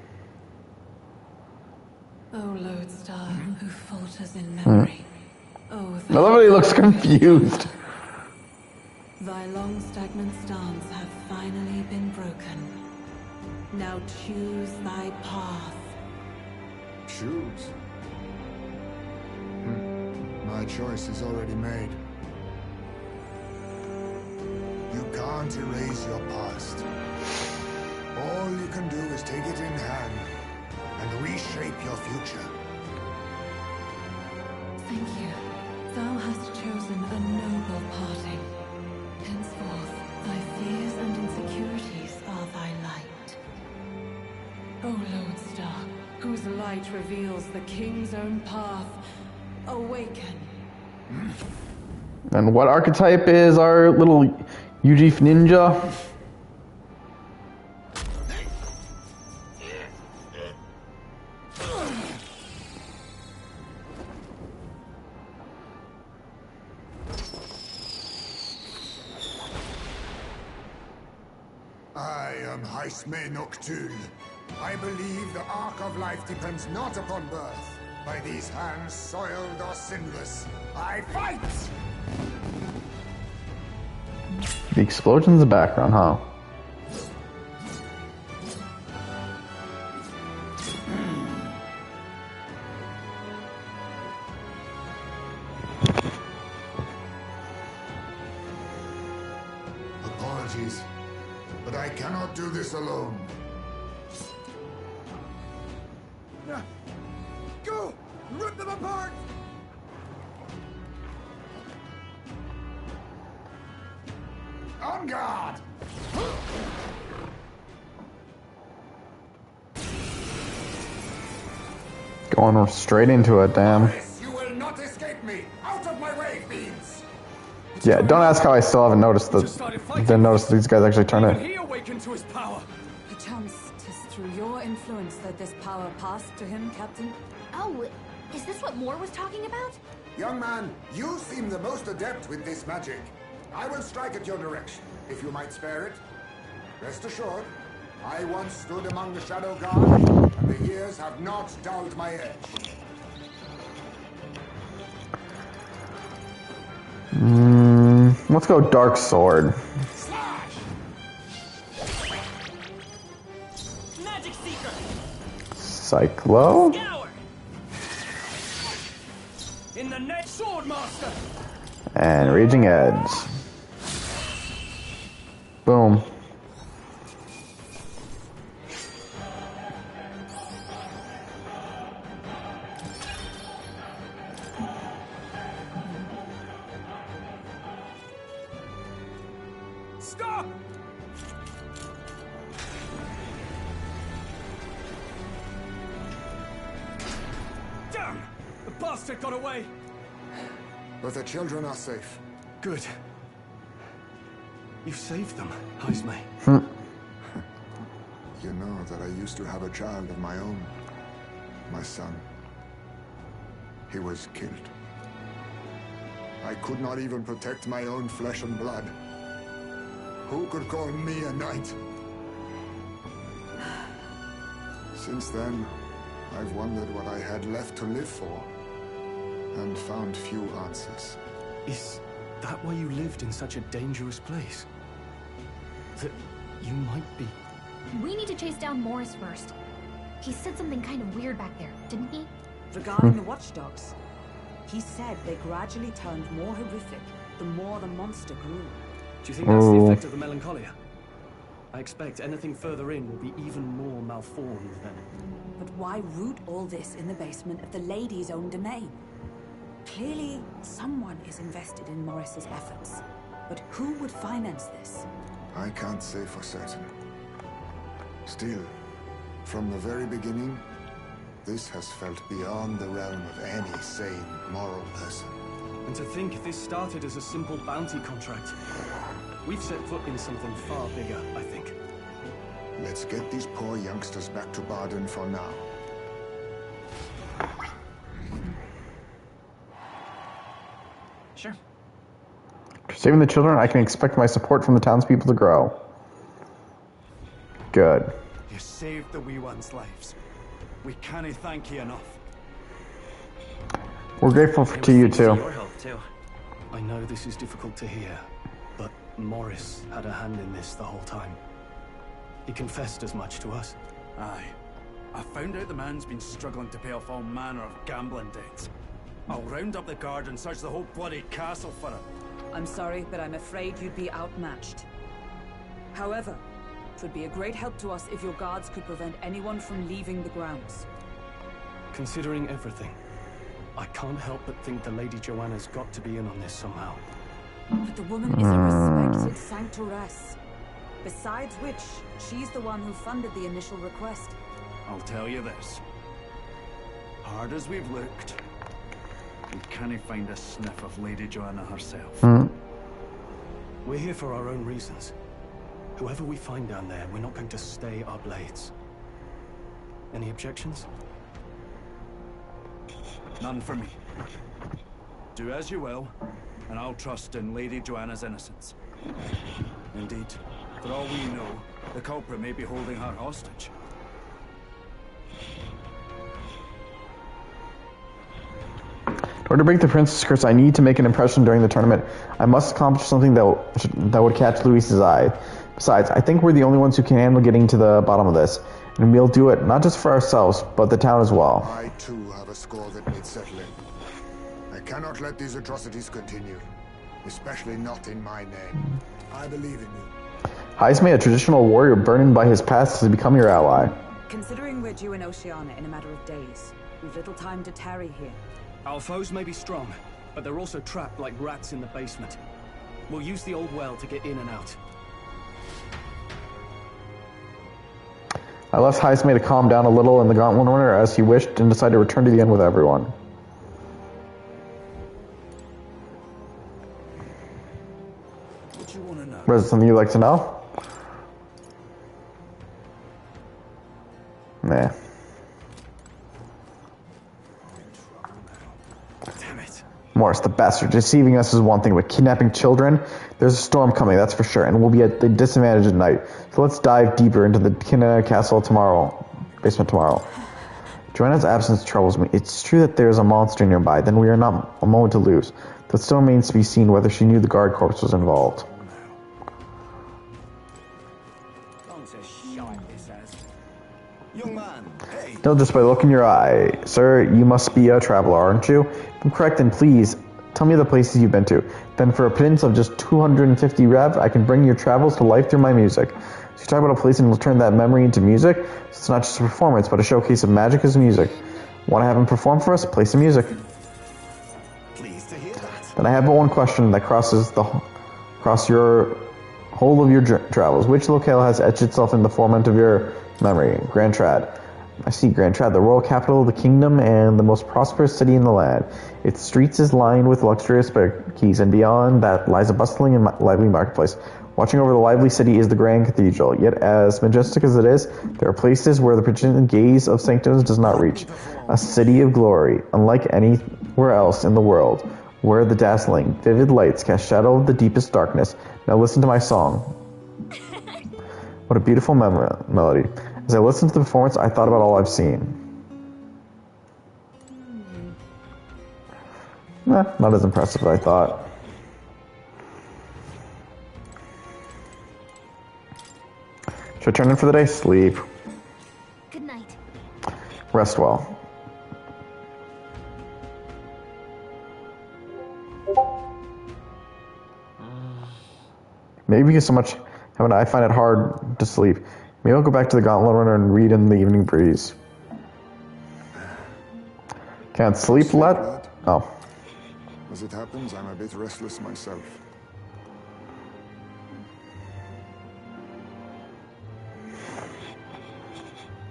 Oh, Lodestar, who falters in memory. Oh, I love how he looks confused. Thy long stagnant stance have finally been broken. Now choose thy path. Choose? My choice is already made. You can't erase your past. All you can do is take it in hand and reshape your future. Thank you. Thou hast chosen a noble parting. Henceforth, thy fears and insecurities are thy light. O Lodestar, whose light reveals the king's own path, awaken. And what archetype is our little Yujif ninja? I am Haisme Nocturne. I believe the arc of life depends not upon birth. By these hands soiled or sinless, I fight! The explosion's the background, huh? Apologies, but I cannot do this alone. Go! Rip them apart! On guard! Going straight into it, damn. You will not escape me! Out of my way, fiends! Yeah, don't ask how I still haven't noticed didn't notice these guys actually turn it. He awakened to his power. Perchance 'tis through your influence that this power passed to him, Captain. Oh, is this what Moore was talking about? Young man, you seem the most adept with this magic. I will strike at your direction, if you might spare it. Rest assured, I once stood among the Shadow Guard, and the years have not dulled my edge. Let's go Dark Sword. Slash! Magic Seeker. Cyclo? Scour. In the net, Swordmaster. And Raging Edge. Boom. Stop! Damn! The bastard got away! But the children are safe. Good. You saved them, Haisme. You know that I used to have a child of my own. My son. He was killed. I could not even protect my own flesh and blood. Who could call me a knight? Since then, I've wondered what I had left to live for, and found few answers. Is that why you lived in such a dangerous place? That you might be... We need to chase down Morris first. He said something kind of weird back there, didn't he? Regarding the watchdogs, he said they gradually turned more horrific the more the monster grew. Do you think that's the effect of the melancholia? I expect anything further in will be even more malformed then. But why root all this in the basement of the lady's own domain? Clearly, someone is invested in Morris's efforts. But who would finance this? I can't say for certain. Still, from the very beginning, this has felt beyond the realm of any sane, moral person. And to think this started as a simple bounty contract. We've set foot in something far bigger, I think. Let's get these poor youngsters back to Barden for now. Sure. Saving the children, I can expect my support from the townspeople to grow. Good. You saved the wee ones' lives. We can't thank you enough. We're grateful to you too. Your help too. I know this is difficult to hear, but Morris had a hand in this the whole time. He confessed as much to us. Aye. I found out the man's been struggling to pay off all manner of gambling debts. I'll round up the guard and search the whole bloody castle for him. I'm sorry, but I'm afraid you'd be outmatched. However, it would be a great help to us if your guards could prevent anyone from leaving the grounds. Considering everything, I can't help but think the Lady Joanna's got to be in on this somehow. But the woman is a respected sanctoress. Besides which, she's the one who funded the initial request. I'll tell you this. Hard as we've looked, we can't find a sniff of Lady Joanna herself. We're here for our own reasons. Whoever we find down there, we're not going to stay our blades. Any objections? None for me. Do as you will, and I'll trust in Lady Joanna's innocence. Indeed, for all we know, The culprit may be holding her hostage. In order to break the princess curse, I need to make an impression during the tournament. I must accomplish something that would catch Luis's eye. Besides, I think we're the only ones who can handle getting to the bottom of this. And we'll do it, not just for ourselves, but the town as well. I too have a score that needs settling. I cannot let these atrocities continue. Especially not in my name. I believe in you. Heisme, a traditional warrior burdened by his past, has become your ally. Considering we're due in Oceania in a matter of days, we've little time to tarry here. Our foes may be strong, but they're also trapped like rats in the basement. We'll use the old well to get in and out. I left Heisme to calm down a little in the Gauntlet Runner as he wished and decided to return to the end with everyone. What do you want to know? Is it something you'd like to know? Nah. Damn it. Morris, the bastard, deceiving us is one thing, but kidnapping children? There's a storm coming, that's for sure, and we'll be at the disadvantage at night. So let's dive deeper into the Kinna Castle basement tomorrow. Joanna's absence troubles me. It's true that there's a monster nearby, then we are not a moment to lose. Though it still remains to be seen whether she knew the guard corps was involved. Young man, hey! Tell just by the look in your eye. Sir, you must be a traveler, aren't you? If I'm correct, then please, tell me the places you've been to. Then for a pittance of just 250 rev, I can bring your travels to life through my music. So you talk about a place and we'll turn that memory into music? So it's not just a performance, but a showcase of magic as music. Want to have him perform for us? Play some music. Pleased to hear that. Then I have but one question that crosses your whole of your travels. Which locale has etched itself in the format of your memory? Grand Trad. I see Grand Trad, the royal capital of the kingdom and the most prosperous city in the land. Its streets is lined with luxurious keys, and beyond that lies a bustling and lively marketplace. Watching over the lively city is the grand cathedral. Yet as majestic as it is, there are places where the precision gaze of sanctums does not reach. A city of glory, unlike anywhere else in the world, where the dazzling, vivid lights cast shadow of the deepest darkness. Now listen to my song. What a beautiful melody. As I listened to the performance, I thought about all I've seen. Not as impressive as I thought. Should I turn in for the day? Sleep. Good night. Rest well. Maybe because so much I find it hard to sleep. Maybe I'll go back to the Gauntlet Runner and read in the evening breeze. Can't sleep, let? Oh. As it happens, I'm a bit restless myself.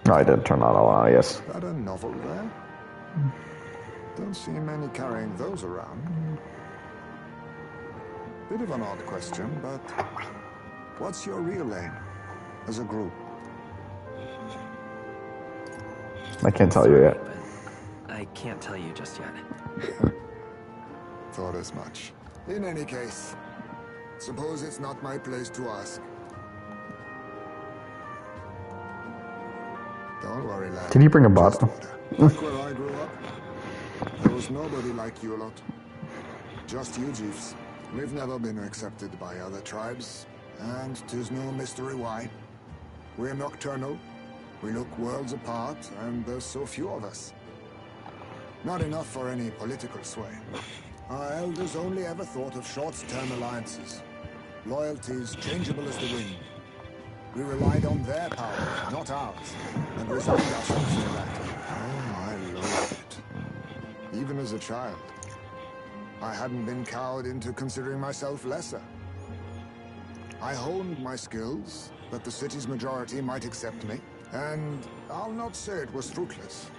No, I did turn that all on, yes. That a novel there? Don't see many carrying those around. Bit of an odd question, but what's your real aim as a group? I can't tell you yet. But I can't tell you just yet. Thought as much. In any case, suppose it's not my place to ask. Don't worry, lad. Did you bring a bottle? Like where I grew up, there was nobody like you lot. Just you, Jeeves. We've never been accepted by other tribes, and 'tis no mystery why. We're nocturnal, we look worlds apart, and there's so few of us. Not enough for any political sway. Our elders only ever thought of short-term alliances. Loyalties changeable as the wind. We relied on their power, not ours, and resigned ourselves to that. Oh, I loved it. Even as a child. I hadn't been cowed into considering myself lesser. I honed my skills, that the city's majority might accept me, and I'll not say it was fruitless.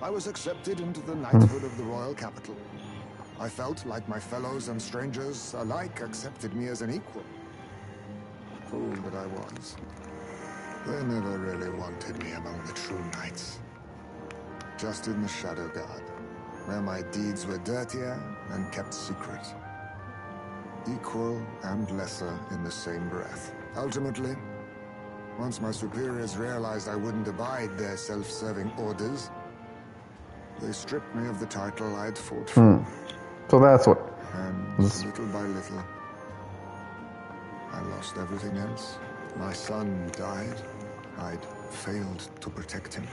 I was accepted into the knighthood of the royal capital. I felt like my fellows and strangers alike accepted me as an equal. Fool that I was. They never really wanted me among the true knights. Just in the Shadow Guard, where my deeds were dirtier and kept secret. Equal and lesser in the same breath. Ultimately, Once my superiors realized I wouldn't abide their self-serving orders, they stripped me of the title I'd fought for. So that's what... And little by little, I lost everything else. My son died. I'd failed to protect him.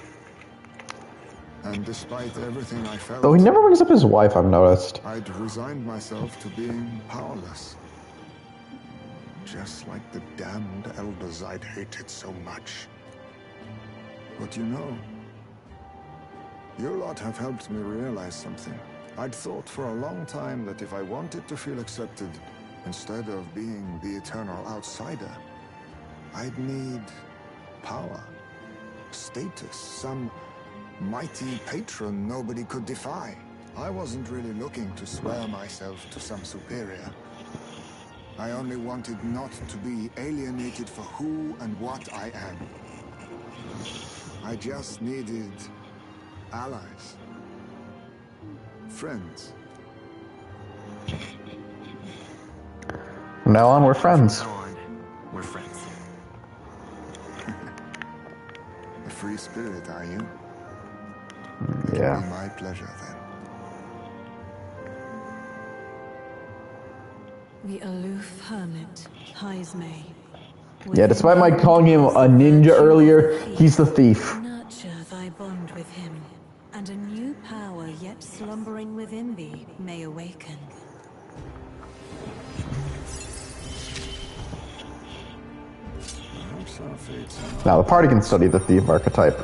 And despite everything I felt... Though he never brings up his wife, I've noticed. I'd resigned myself to being powerless. Just like the damned elders I'd hated so much. But you know, you lot have helped me realize something. I'd thought for a long time that if I wanted to feel accepted, instead of being the eternal outsider, I'd need power, status, some mighty patron nobody could defy. I wasn't really looking to swear myself to some superior. I only wanted not to be alienated for who and what I am. I just needed allies. Friends. From now on, we're friends. From now on, we're friends. A free spirit, are you? Yeah. It'll be my pleasure, then. The aloof hermit, Heismay. Yeah, despite my calling him a ninja earlier, he's the thief. Nurture thy bond with him, and a new power yet slumbering within thee may awaken. Now the party can study the thief archetype.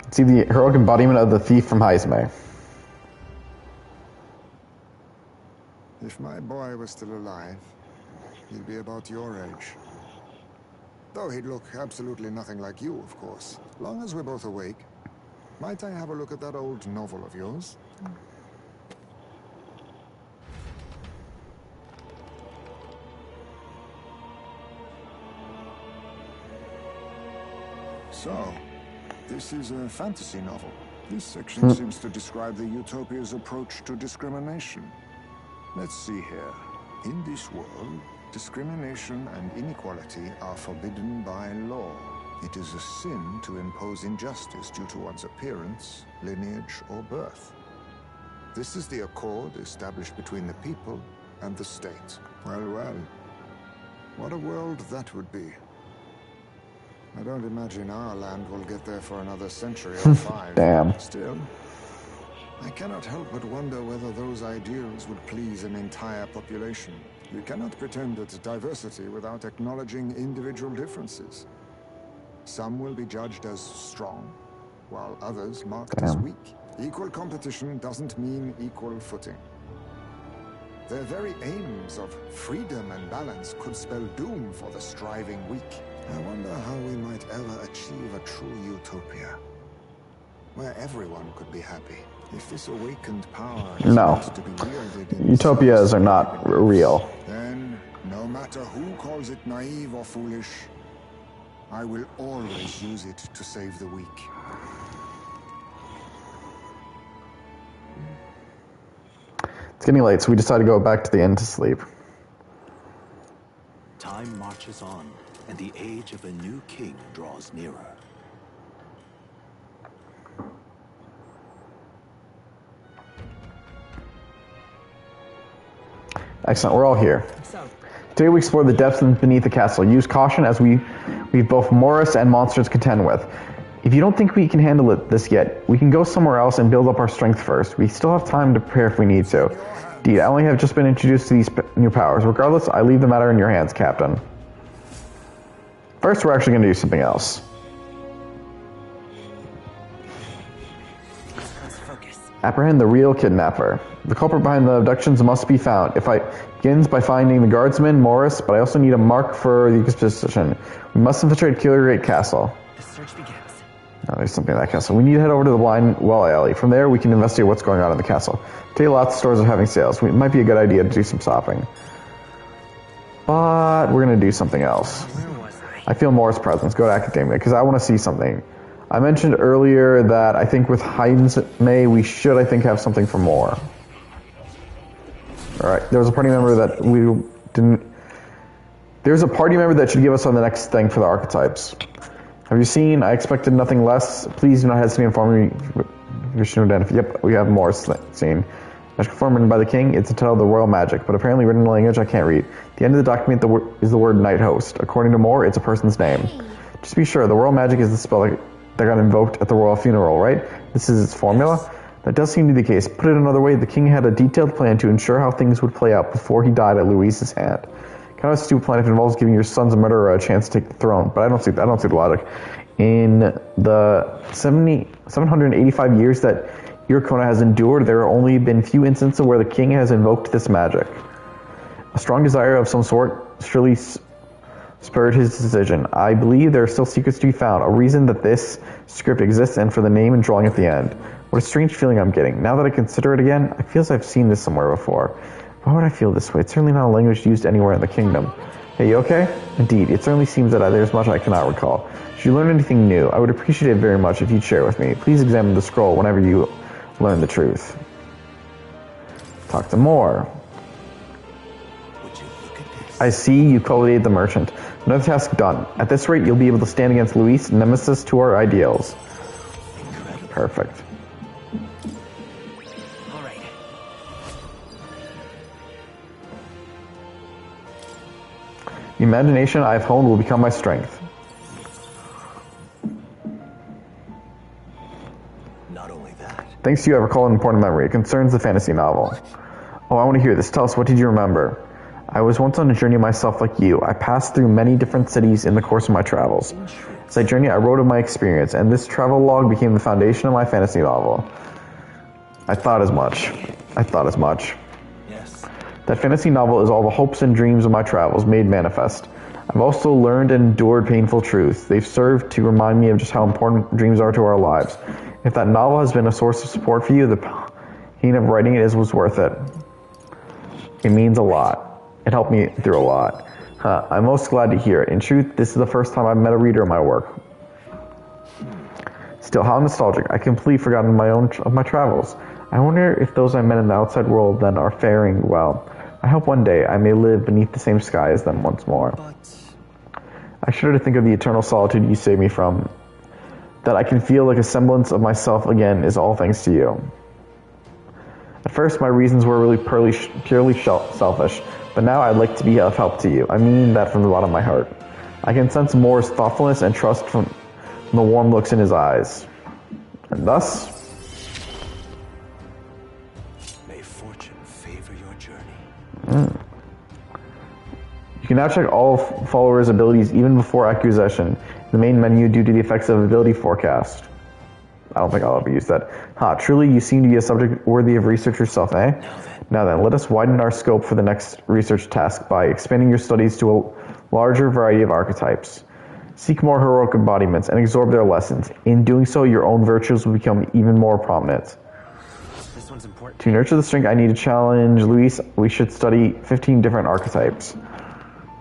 See the heroic embodiment of the thief from Heismay. If my boy was still alive, he'd be about your age. Though he'd look absolutely nothing like you, of course. Long as we're both awake. Might I have a look at that old novel of yours? So, this is a fantasy novel. This section seems to describe the Utopia's approach to discrimination. Let's see here. In this world, discrimination and inequality are forbidden by law. It is a sin to impose injustice due to one's appearance, lineage, or birth. This is the accord established between the people and the state. Well, well. What a world that would be. I don't imagine our land will get there for another century or 5. Damn. Still, I cannot help but wonder whether those ideals would please an entire population. We cannot pretend at diversity without acknowledging individual differences. Some will be judged as strong, while others marked as weak. Equal competition doesn't mean equal footing. Their very aims of freedom and balance could spell doom for the striving weak. I wonder how we might ever achieve a true utopia, where everyone could be happy. If this awakened power is meant to be wielded in Utopias are not real. then, no matter who calls it naive or foolish, I will always use it to save the weak. It's getting late, so we decide to go back to the inn to sleep. Time marches on, and the age of a new king draws nearer. Excellent, we're all here. Today we explore the depths beneath the castle. Use caution as we've both Morris and monsters to contend with. If you don't think we can handle this yet, we can go somewhere else and build up our strength first. We still have time to prepare if we need to. Indeed, I only have just been introduced to these new powers. Regardless, I leave the matter in your hands, Captain. First, we're actually going to do something else. Apprehend the real kidnapper. The culprit behind the abductions must be found. If I begins by finding the guardsman, Morris, but I also need a mark for the exposition. We must infiltrate Killer Gate Castle. The search begins. Oh, there's something in that castle. We need to head over to the Blind Well Alley. From there, we can investigate what's going on in the castle. Today, lots of stores are having sales. It might be a good idea to do some shopping. But we're going to do something else. Where was I feel Morris' presence. Go to Academia, because I want to see something. I mentioned earlier that I think with Heismay, we should, have something for more. Alright, there was a party member that we There's a party member that should give us on the next thing for the archetypes. Have you seen? I expected nothing less. Please do not hesitate to inform me. Yep, we have more seen. Magic form written by the king. It's entitled The Royal Magic, but apparently written in a language I can't read. At the end of the document is the word Night Host. According to Moore, it's a person's name. Just to be sure, the Royal Magic is the spell that got invoked at the royal funeral, right? This is its formula? That does seem to be the case. Put it another way, the king had a detailed plan to ensure how things would play out before he died at Luis's hand. Kind of a stupid plan if it involves giving your son's murderer a chance to take the throne, but I don't see the logic. In the 785 years that Irkona has endured, there have only been few instances where the king has invoked this magic. A strong desire of some sort surely spurred his decision. I believe there are still secrets to be found, a reason that this script exists, and for the name and drawing at the end. What a strange feeling I'm getting. Now that I consider it again, I feel as I've seen this somewhere before. Why would I feel this way? It's certainly not a language used anywhere in the kingdom. Hey, you okay? Indeed, it certainly seems that there's much I cannot recall. Should you learn anything new, I would appreciate it very much if you'd share it with me. Please examine the scroll whenever you learn the truth. Talk to Moore. I see you cultivated the merchant. Another task done. At this rate, you'll be able to stand against Luis, nemesis to our ideals. Incredible. Perfect. All right. The imagination I've honed will become my strength. Not only that. Thanks to you, I recall an important memory. It concerns the fantasy novel. Oh, I want to hear this. Tell us, what did you remember? I was once on a journey myself like you. I passed through many different cities in the course of my travels. As I journeyed, I wrote of my experience, and this travel log became the foundation of my fantasy novel. I thought as much. Yes. That fantasy novel is all the hopes and dreams of my travels made manifest. I've also learned and endured painful truths. They've served to remind me of just how important dreams are to our lives. If that novel has been a source of support for you, the pain of writing it was worth it. It means a lot. It helped me through a lot. I'm most glad to hear it. In truth, this is the first time I've met a reader of my work. Still, how nostalgic. I completely forgotten of my travels. I wonder if those I met in the outside world then are faring well. I hope one day I may live beneath the same sky as them once more. I shudder to think of the eternal solitude you saved me from. That I can feel like a semblance of myself again is all thanks to you. At first, my reasons were really purely selfish, but now I'd like to be of help to you. I mean that from the bottom of my heart. I can sense Moore's thoughtfulness and trust from the warm looks in his eyes. And thus, may fortune favor your journey. You can now check all followers' abilities even before acquisition. The main menu due to the effects of ability forecast. I don't think I'll ever use that. Truly you seem to be a subject worthy of research yourself, eh? Now then, let us widen our scope for the next research task by expanding your studies to a larger variety of archetypes. Seek more heroic embodiments and absorb their lessons. In doing so, your own virtues will become even more prominent. This one's important. To nurture the strength I need to challenge Luis, we should study 15 different archetypes.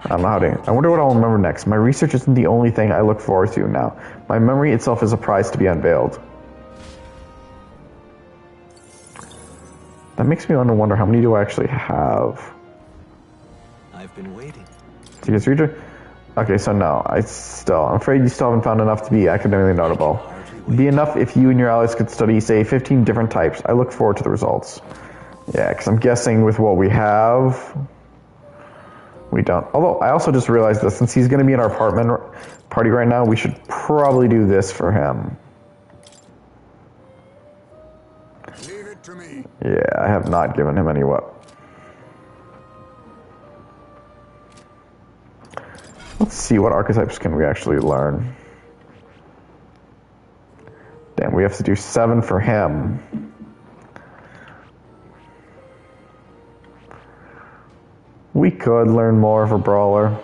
I don't know how to. I wonder what I'll remember next. My research isn't the only thing I look forward to now. My memory itself is a prize to be unveiled. That makes me wonder how many do I actually have? I've been waiting. Do you guys read it? Okay, so no. I'm afraid you still haven't found enough to be academically notable. It'd be enough if you and your allies could study, say, 15 different types. I look forward to the results. Yeah, because I'm guessing with what we have, we don't. Although, I also just realized that since he's going to be in our party right now, we should probably do this for him. Leave it to me. Yeah, I have not given him any what. Let's see what archetypes can we actually learn. Damn, we have to do 7 for him. We could learn more for Brawler.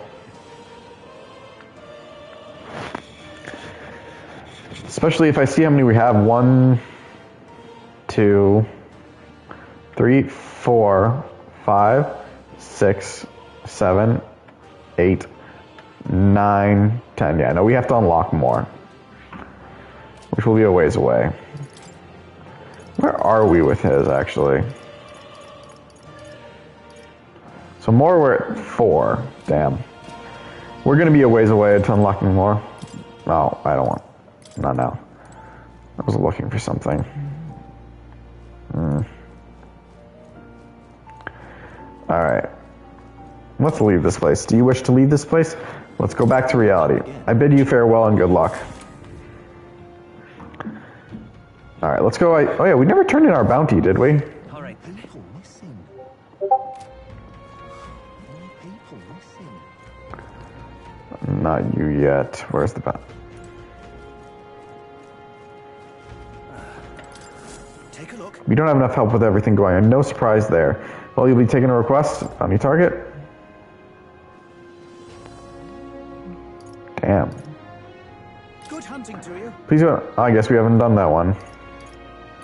Especially if I see how many we have. 1, 2, 3, 4, 5, 6, 7, 8, 9, 10. Yeah, no, we have to unlock more. Which will be a ways away. Where are we with his, actually? So more, we're at 4. Damn. We're going to be a ways away to unlocking more. No, I don't want. Not now. I was looking for something. Alright. Let's leave this place. Do you wish to leave this place? Let's go back to reality. I bid you farewell and good luck. Alright, let's go. Oh yeah, we never turned in our bounty, did we? Alright, people missing. People missing. Not you yet. Where's the bounty? Take a look. We don't have enough help with everything going on. No surprise there. Well, you'll be taking a request. Bounty target. Damn. Good hunting to you. Please don't. I guess we haven't done that one.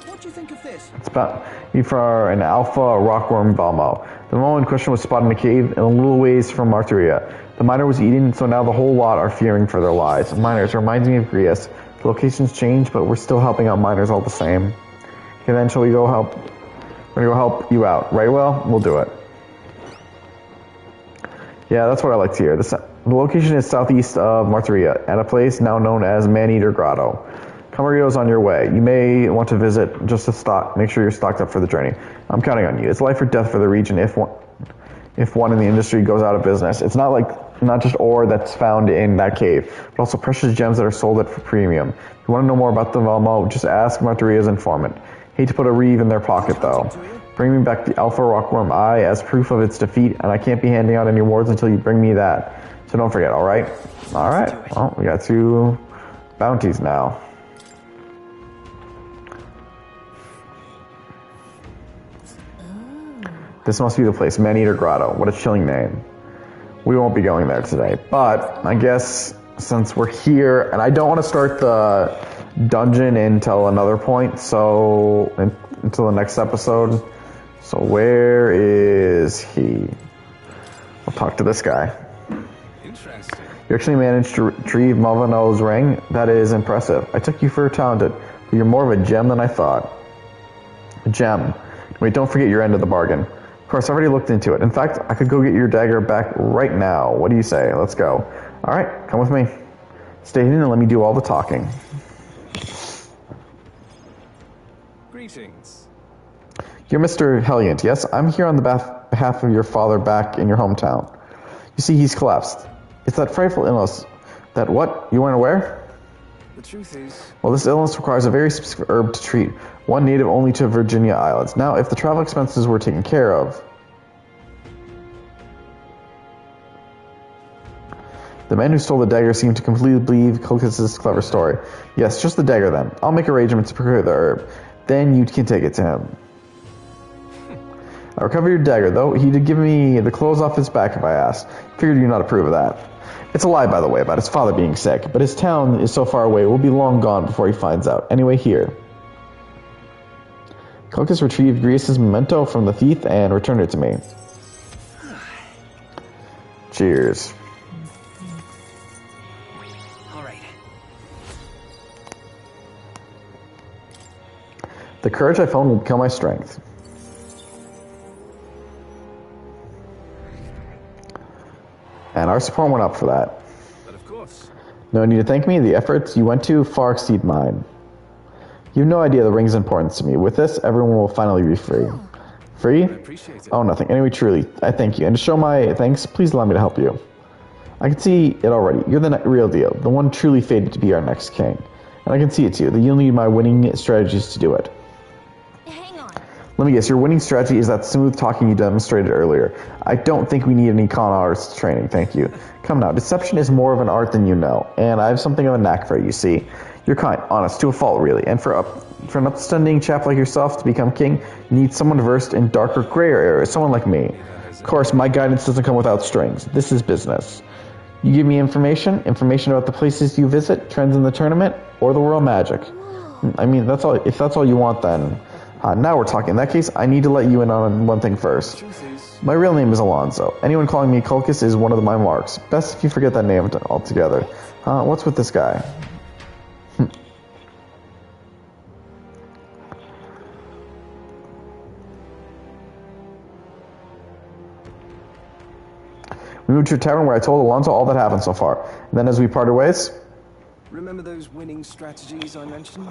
What do you think of this? It's about for an alpha rockworm Valmo. The Valmo in question was spotted in a cave in a little ways from Martyria. The miner was eaten, so now the whole lot are fearing for their lives. Miners reminds me of Grias. The locations changed, but we're still helping out miners all the same. Okay, then shall we go help? We're gonna go help you out, right? Well, we'll do it. Yeah, that's what I like to hear. The location is southeast of Martyria, at a place now known as Man-Eater Grotto. Camarito's on your way. You may want to visit just to stock. Make sure you're stocked up for the journey. I'm counting on you. It's life or death for the region if one in the industry goes out of business. It's not just ore that's found in that cave, but also precious gems that are sold at for premium. If you want to know more about the Valmo, just ask Martyria's informant. Hate to put a reeve in their pocket, though. Bring me back the Alpha Rockworm Eye as proof of its defeat, and I can't be handing out any awards until you bring me that. So don't forget, alright? Alright. Well, we got 2 bounties now. This must be the place, Man-Eater Grotto. What a chilling name. We won't be going there today, but I guess since we're here, and I don't want to start the dungeon until another point, so until the next episode. So where is he? I'll talk to this guy. Interesting. You actually managed to retrieve Malvino's ring? That is impressive. I took you for talented, but you're more of a gem than I thought. A gem. Wait, don't forget your end of the bargain. Of course, I already looked into it. In fact, I could go get your dagger back right now. What do you say? Let's go. Alright, come with me. Stay hidden and let me do all the talking. Greetings. You're Mr. Helliant, yes? I'm here on the behalf of your father back in your hometown. You see, he's collapsed. It's that frightful illness. That what? You weren't aware? The truth is... Well, this illness requires a very specific herb to treat, one native only to Virginia Islands. Now, if the travel expenses were taken care of... The man who stole the dagger seemed to completely believe Kilkis's clever story. Yes, just the dagger then. I'll make arrangements to procure the herb. Then you can take it to him. I recovered your dagger, though. He did give me the clothes off his back if I asked. Figured you'd not approve of that. It's a lie, by the way, about his father being sick, but his town is so far away, it will be long gone before he finds out. Anyway, here. Kilkis retrieved Grias' memento from the thief and returned it to me. Cheers. All right. The courage I found will become my strength. And our support went up for that. But of course. No need to thank me. The efforts you went to far exceed mine. You have no idea the ring's importance to me. With this, everyone will finally be free. Free? I appreciate it. Oh, nothing. Anyway, truly, I thank you. And to show my thanks, please allow me to help you. I can see it already. You're the real deal. The one truly fated to be our next king. And I can see it too, that you'll need my winning strategies to do it. Let me guess, your winning strategy is that smooth talking you demonstrated earlier. I don't think we need any con artist training, thank you. Come now, deception is more of an art than you know, and I have something of a knack for it, you see. You're kind, honest, to a fault really, and for an upstanding chap like yourself to become king, you need someone versed in darker, grayer areas, someone like me. Of course, my guidance doesn't come without strings. This is business. You give me information about the places you visit, trends in the tournament, or the world magic. I mean, that's all. If that's all you want, then... now we're talking. In that case, I need to let you in on one thing first. My real name is Alonzo. Anyone calling me Kilkis is one of my marks. Best if you forget that name altogether. What's with this guy? We moved to a tavern where I told Alonso all that happened so far. And then as we parted ways... Remember those winning strategies I mentioned?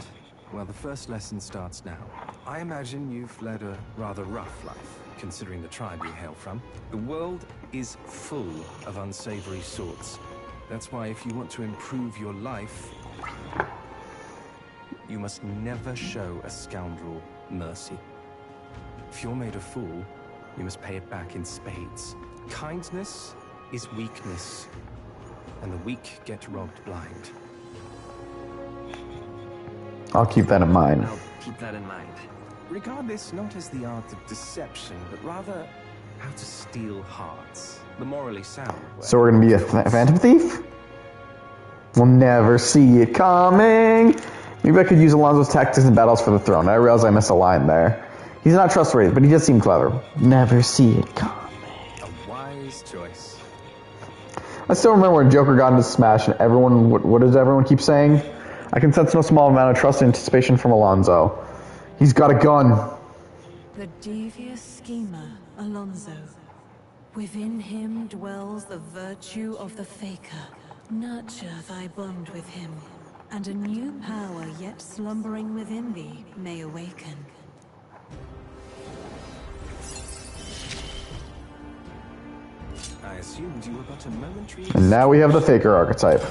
Well, the first lesson starts now. I imagine you've led a rather rough life, considering the tribe you hail from. The world is full of unsavory sorts. That's why if you want to improve your life, you must never show a scoundrel mercy. If you're made a fool, you must pay it back in spades. Kindness is weakness, and the weak get robbed blind. I'll keep that in mind. I'll keep that in mind. Regard this not as the art of deception, but rather how to steal hearts. The morally sound way. So we're gonna be a phantom thief? We'll never see it coming. Maybe I could use Alonso's tactics and battles for the throne. I realize I missed a line there. He's not trustworthy, but he does seem clever. Never see it coming. A wise choice. I still remember when Joker got into Smash and everyone, what does everyone keep saying? I can sense no small amount of trust and anticipation from Alonso. He's got a gun. The devious schemer, Alonso. Within him dwells the virtue of the faker. Nurture thy bond with him, and a new power yet slumbering within thee may awaken. I assumed you were but a momentary... And now we have the faker archetype.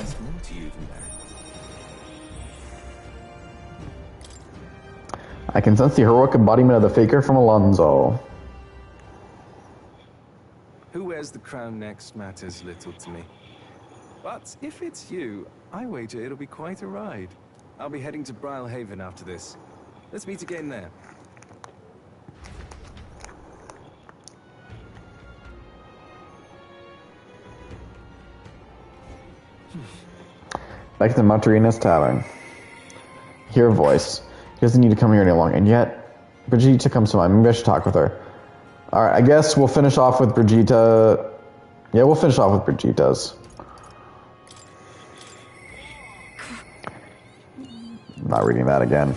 I can sense the heroic embodiment of the faker from Alonso. Who wears the crown next matters little to me. But if it's you, I wager it'll be quite a ride. I'll be heading to Brylehaven after this. Let's meet again there. Back to the Monterina's Tavern. Hear a voice. He doesn't need to come here any longer, and yet Brigitte comes to mind. Maybe I should talk with her. Alright, I guess we'll finish off with Brigitte. Yeah, we'll finish off with Brigitte's. I'm not reading that again.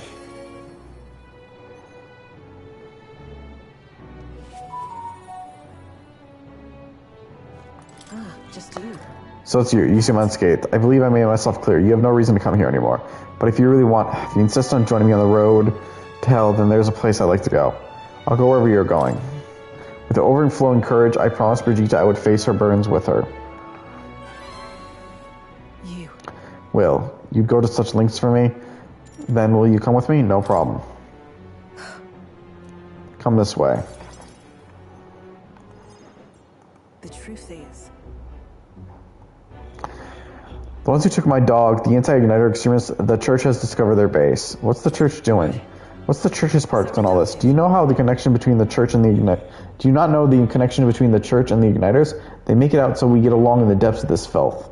Just you. So it's you. You seem unscathed. I believe I made myself clear. You have no reason to come here anymore. But if you really want, if you insist on joining me on the road to hell, then there's a place I'd like to go. I'll go wherever you're going. With overflowing courage, I promised Brigitte I would face her burdens with her. You. Will, you'd go to such lengths for me? Then will you come with me? No problem. Come this way. The truth is... The ones who took my dog, the anti-Uniter extremists, the church has discovered their base. What's the church doing? What's the church's part in all this? Do you know how the connection between the church and the Do you not know the connection between the church and the Igniters? They make it out so we get along in the depths of this filth.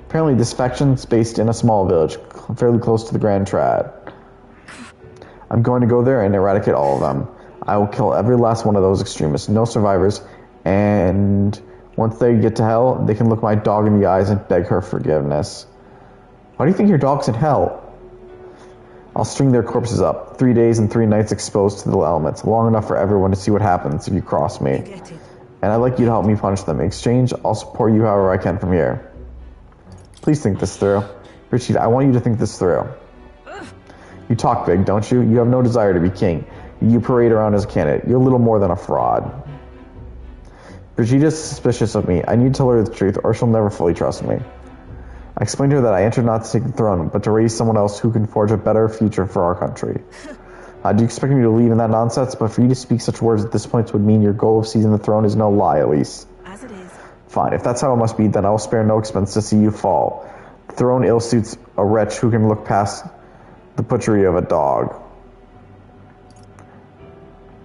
Apparently this faction's based in a small village, fairly close to the Grand Trad. I'm going to go there and eradicate all of them. I will kill every last one of those extremists, no survivors, and once they get to hell, they can look my dog in the eyes and beg her forgiveness. Why do you think your dog's in hell? I'll string their corpses up, 3 days and 3 nights exposed to the elements, long enough for everyone to see what happens if you cross me. And I'd like you to help me punish them. In exchange, I'll support you however I can from here. Please think this through. Brigitte, I want you to think this through. You talk big, don't you? You have no desire to be king. You parade around as a candidate. You're little more than a fraud. Brigitte is suspicious of me. I need to tell her the truth, or she'll never fully trust me. I explained to her that I entered not to take the throne, but to raise someone else who can forge a better future for our country. Do you expect me to believe in that nonsense? But for you to speak such words at this point would mean your goal of seizing the throne is no lie, at least. As it is. Fine, if that's how it must be, then I will spare no expense to see you fall. The throne ill-suits a wretch who can look past the butchery of a dog.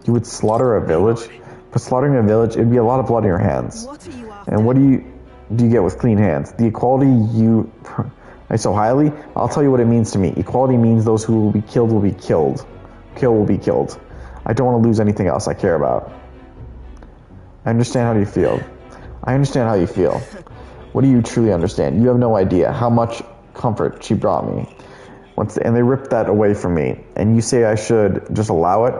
You would slaughter a village? For slaughtering a village, it would be a lot of blood in your hands. What are you after? And what do you get with clean hands? The equality you prize so highly? I'll tell you what it means to me. Equality means those who will be killed will be killed. Kill will be killed. I don't want to lose anything else I care about. I understand how you feel. I understand how you feel. What do you truly understand? You have no idea how much comfort she brought me. And they ripped that away from me. And you say I should just allow it?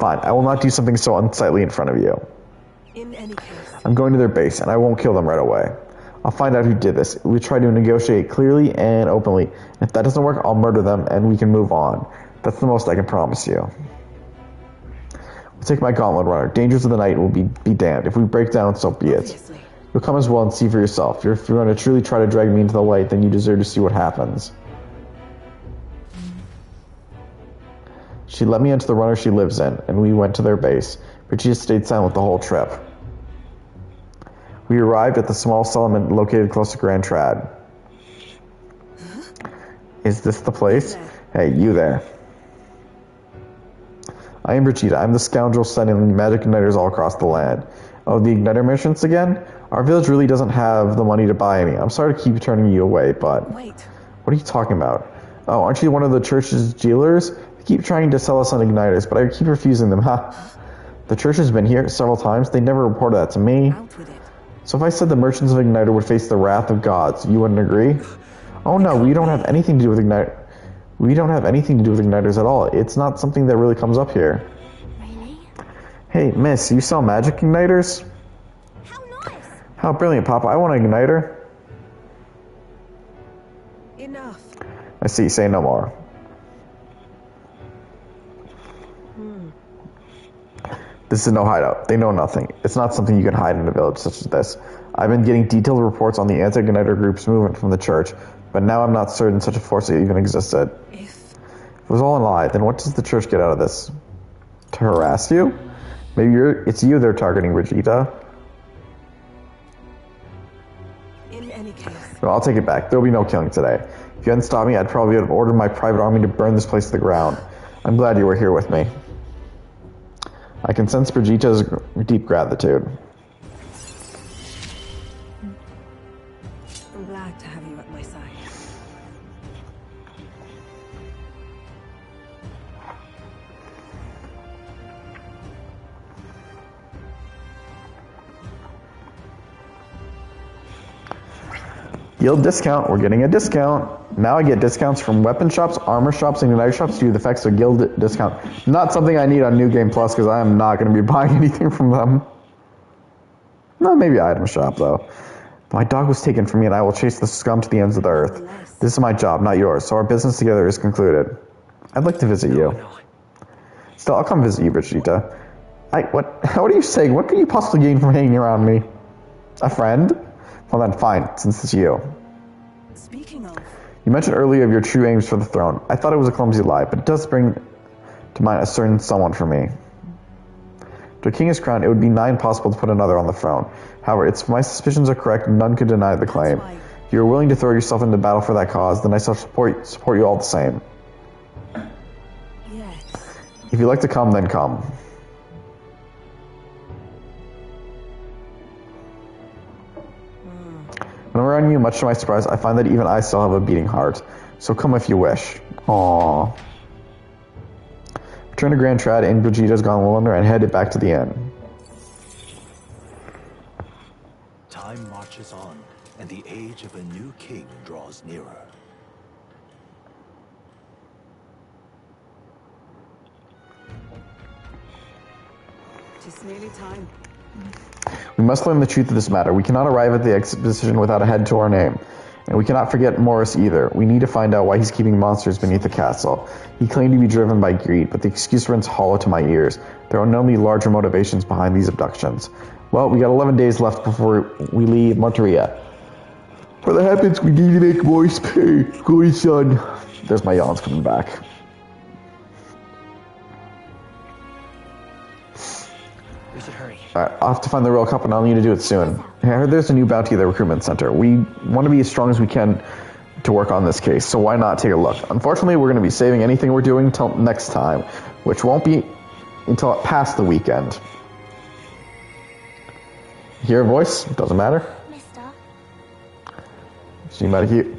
Fine, I will not do something so unsightly in front of you. In any case... I'm going to their base, and I won't kill them right away. I'll find out who did this. We try to negotiate clearly and openly. If that doesn't work, I'll murder them, and we can move on. That's the most I can promise you. We'll take my gauntlet runner. Dangers of the night will be damned. If we break down, so be it. Obviously. You'll come as well and see for yourself. If you're going to truly try to drag me into the light, then you deserve to see what happens. She let me into the runner she lives in, and we went to their base. But she just stayed silent the whole trip. We arrived at the small settlement located close to Grand Trad. Is this the place? Hey, you there. I am Brigitte. I'm the scoundrel sending magic igniters all across the land. Oh, the igniter merchants again? Our village really doesn't have the money to buy any. I'm sorry to keep turning you away, but... Wait. What are you talking about? Oh, aren't you one of the church's dealers? They keep trying to sell us on igniters, but I keep refusing them, huh? The church has been here several times. They never reported that to me. Out with it. So if I said the merchants of Igniter would face the wrath of gods, you wouldn't agree? Oh no, we don't have anything to do with Igniter. We don't have anything to do with Igniters at all. It's not something that really comes up here. Really? Hey, miss, you sell magic Igniters? How nice! How brilliant, Papa. I want an Igniter. Enough. I see, say no more. This is no hideout. They know nothing. It's not something you can hide in a village such as this. I've been getting detailed reports on the anti-Igniter group's movement from the church, but now I'm not certain such a force even existed. If it was all a lie, then what does the church get out of this? To harass you? Maybe it's you they're targeting, Brigitte. In any case. Well, I'll take it back. There'll be no killing today. If you hadn't stopped me, I'd probably have ordered my private army to burn this place to the ground. I'm glad you were here with me. I can sense Brigitte's deep gratitude. I'm glad to have you at my side. Guild discount. We're getting a discount. Now I get discounts from weapon shops, armor shops, and igniter shops due to the effects of guild discount. Not something I need on New Game Plus because I am not going to be buying anything from them. No, maybe item shop though. My dog was taken from me and I will chase the scum to the ends of the earth. This is my job, not yours, so our business together is concluded. I'd like to visit you. Still, I'll come visit you, Brigitte. What are you saying? What could you possibly gain from hanging around me? A friend? Well then, fine, since it's you. Speaking of... You mentioned earlier of your true aims for the throne. I thought it was a clumsy lie, but it does bring to mind a certain someone for me. To a king is crowned, it would be nigh impossible to put another on the throne. However, if my suspicions are correct, none could deny the claim. If you are willing to throw yourself into battle for that cause, then I shall support you all the same. Yes. If you'd like to come, then come. When I'm around you, much to my surprise, I find that even I still have a beating heart. So come if you wish. Aww. Return to Grand Trad and Brigitte's gone wonder and headed back to the inn. Time marches on, and the age of a new king draws nearer. Just nearly time. We must learn the truth of this matter. We cannot arrive at the exposition without a head to our name. And we cannot forget Morris either. We need to find out why he's keeping monsters beneath the castle. He claimed to be driven by greed, but the excuse rings hollow to my ears. There are no larger motivations behind these abductions. Well, we got 11 days left before we leave Monteria. For that happens, we need to make Morris pay. Go, son. There's my yawns coming back. We should hurry. Alright, I'll have to find the Royal Cup and I'll need to do it soon. I heard there's a new bounty at the recruitment center. We want to be as strong as we can to work on this case, so why not take a look? Unfortunately, we're going to be saving anything we're doing until next time, which won't be until past the weekend. Hear a voice? Doesn't matter. Mister? She might be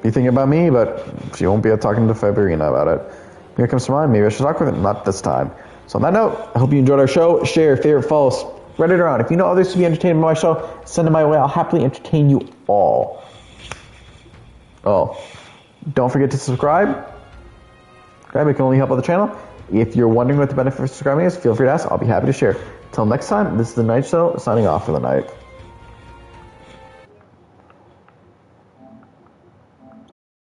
thinking about me, but she won't be talking to Fabrina about it. Here comes to mind, maybe I should talk with it, not this time. So on that note, I hope you enjoyed our show. Share, favorite, follow, spread it around. If you know others to be entertained by my show, send them my way. I'll happily entertain you all. Oh, don't forget to subscribe. It can only help out the channel. If you're wondering what the benefit of subscribing is, feel free to ask. I'll be happy to share. Till next time, this is the Knightshow, signing off for the night.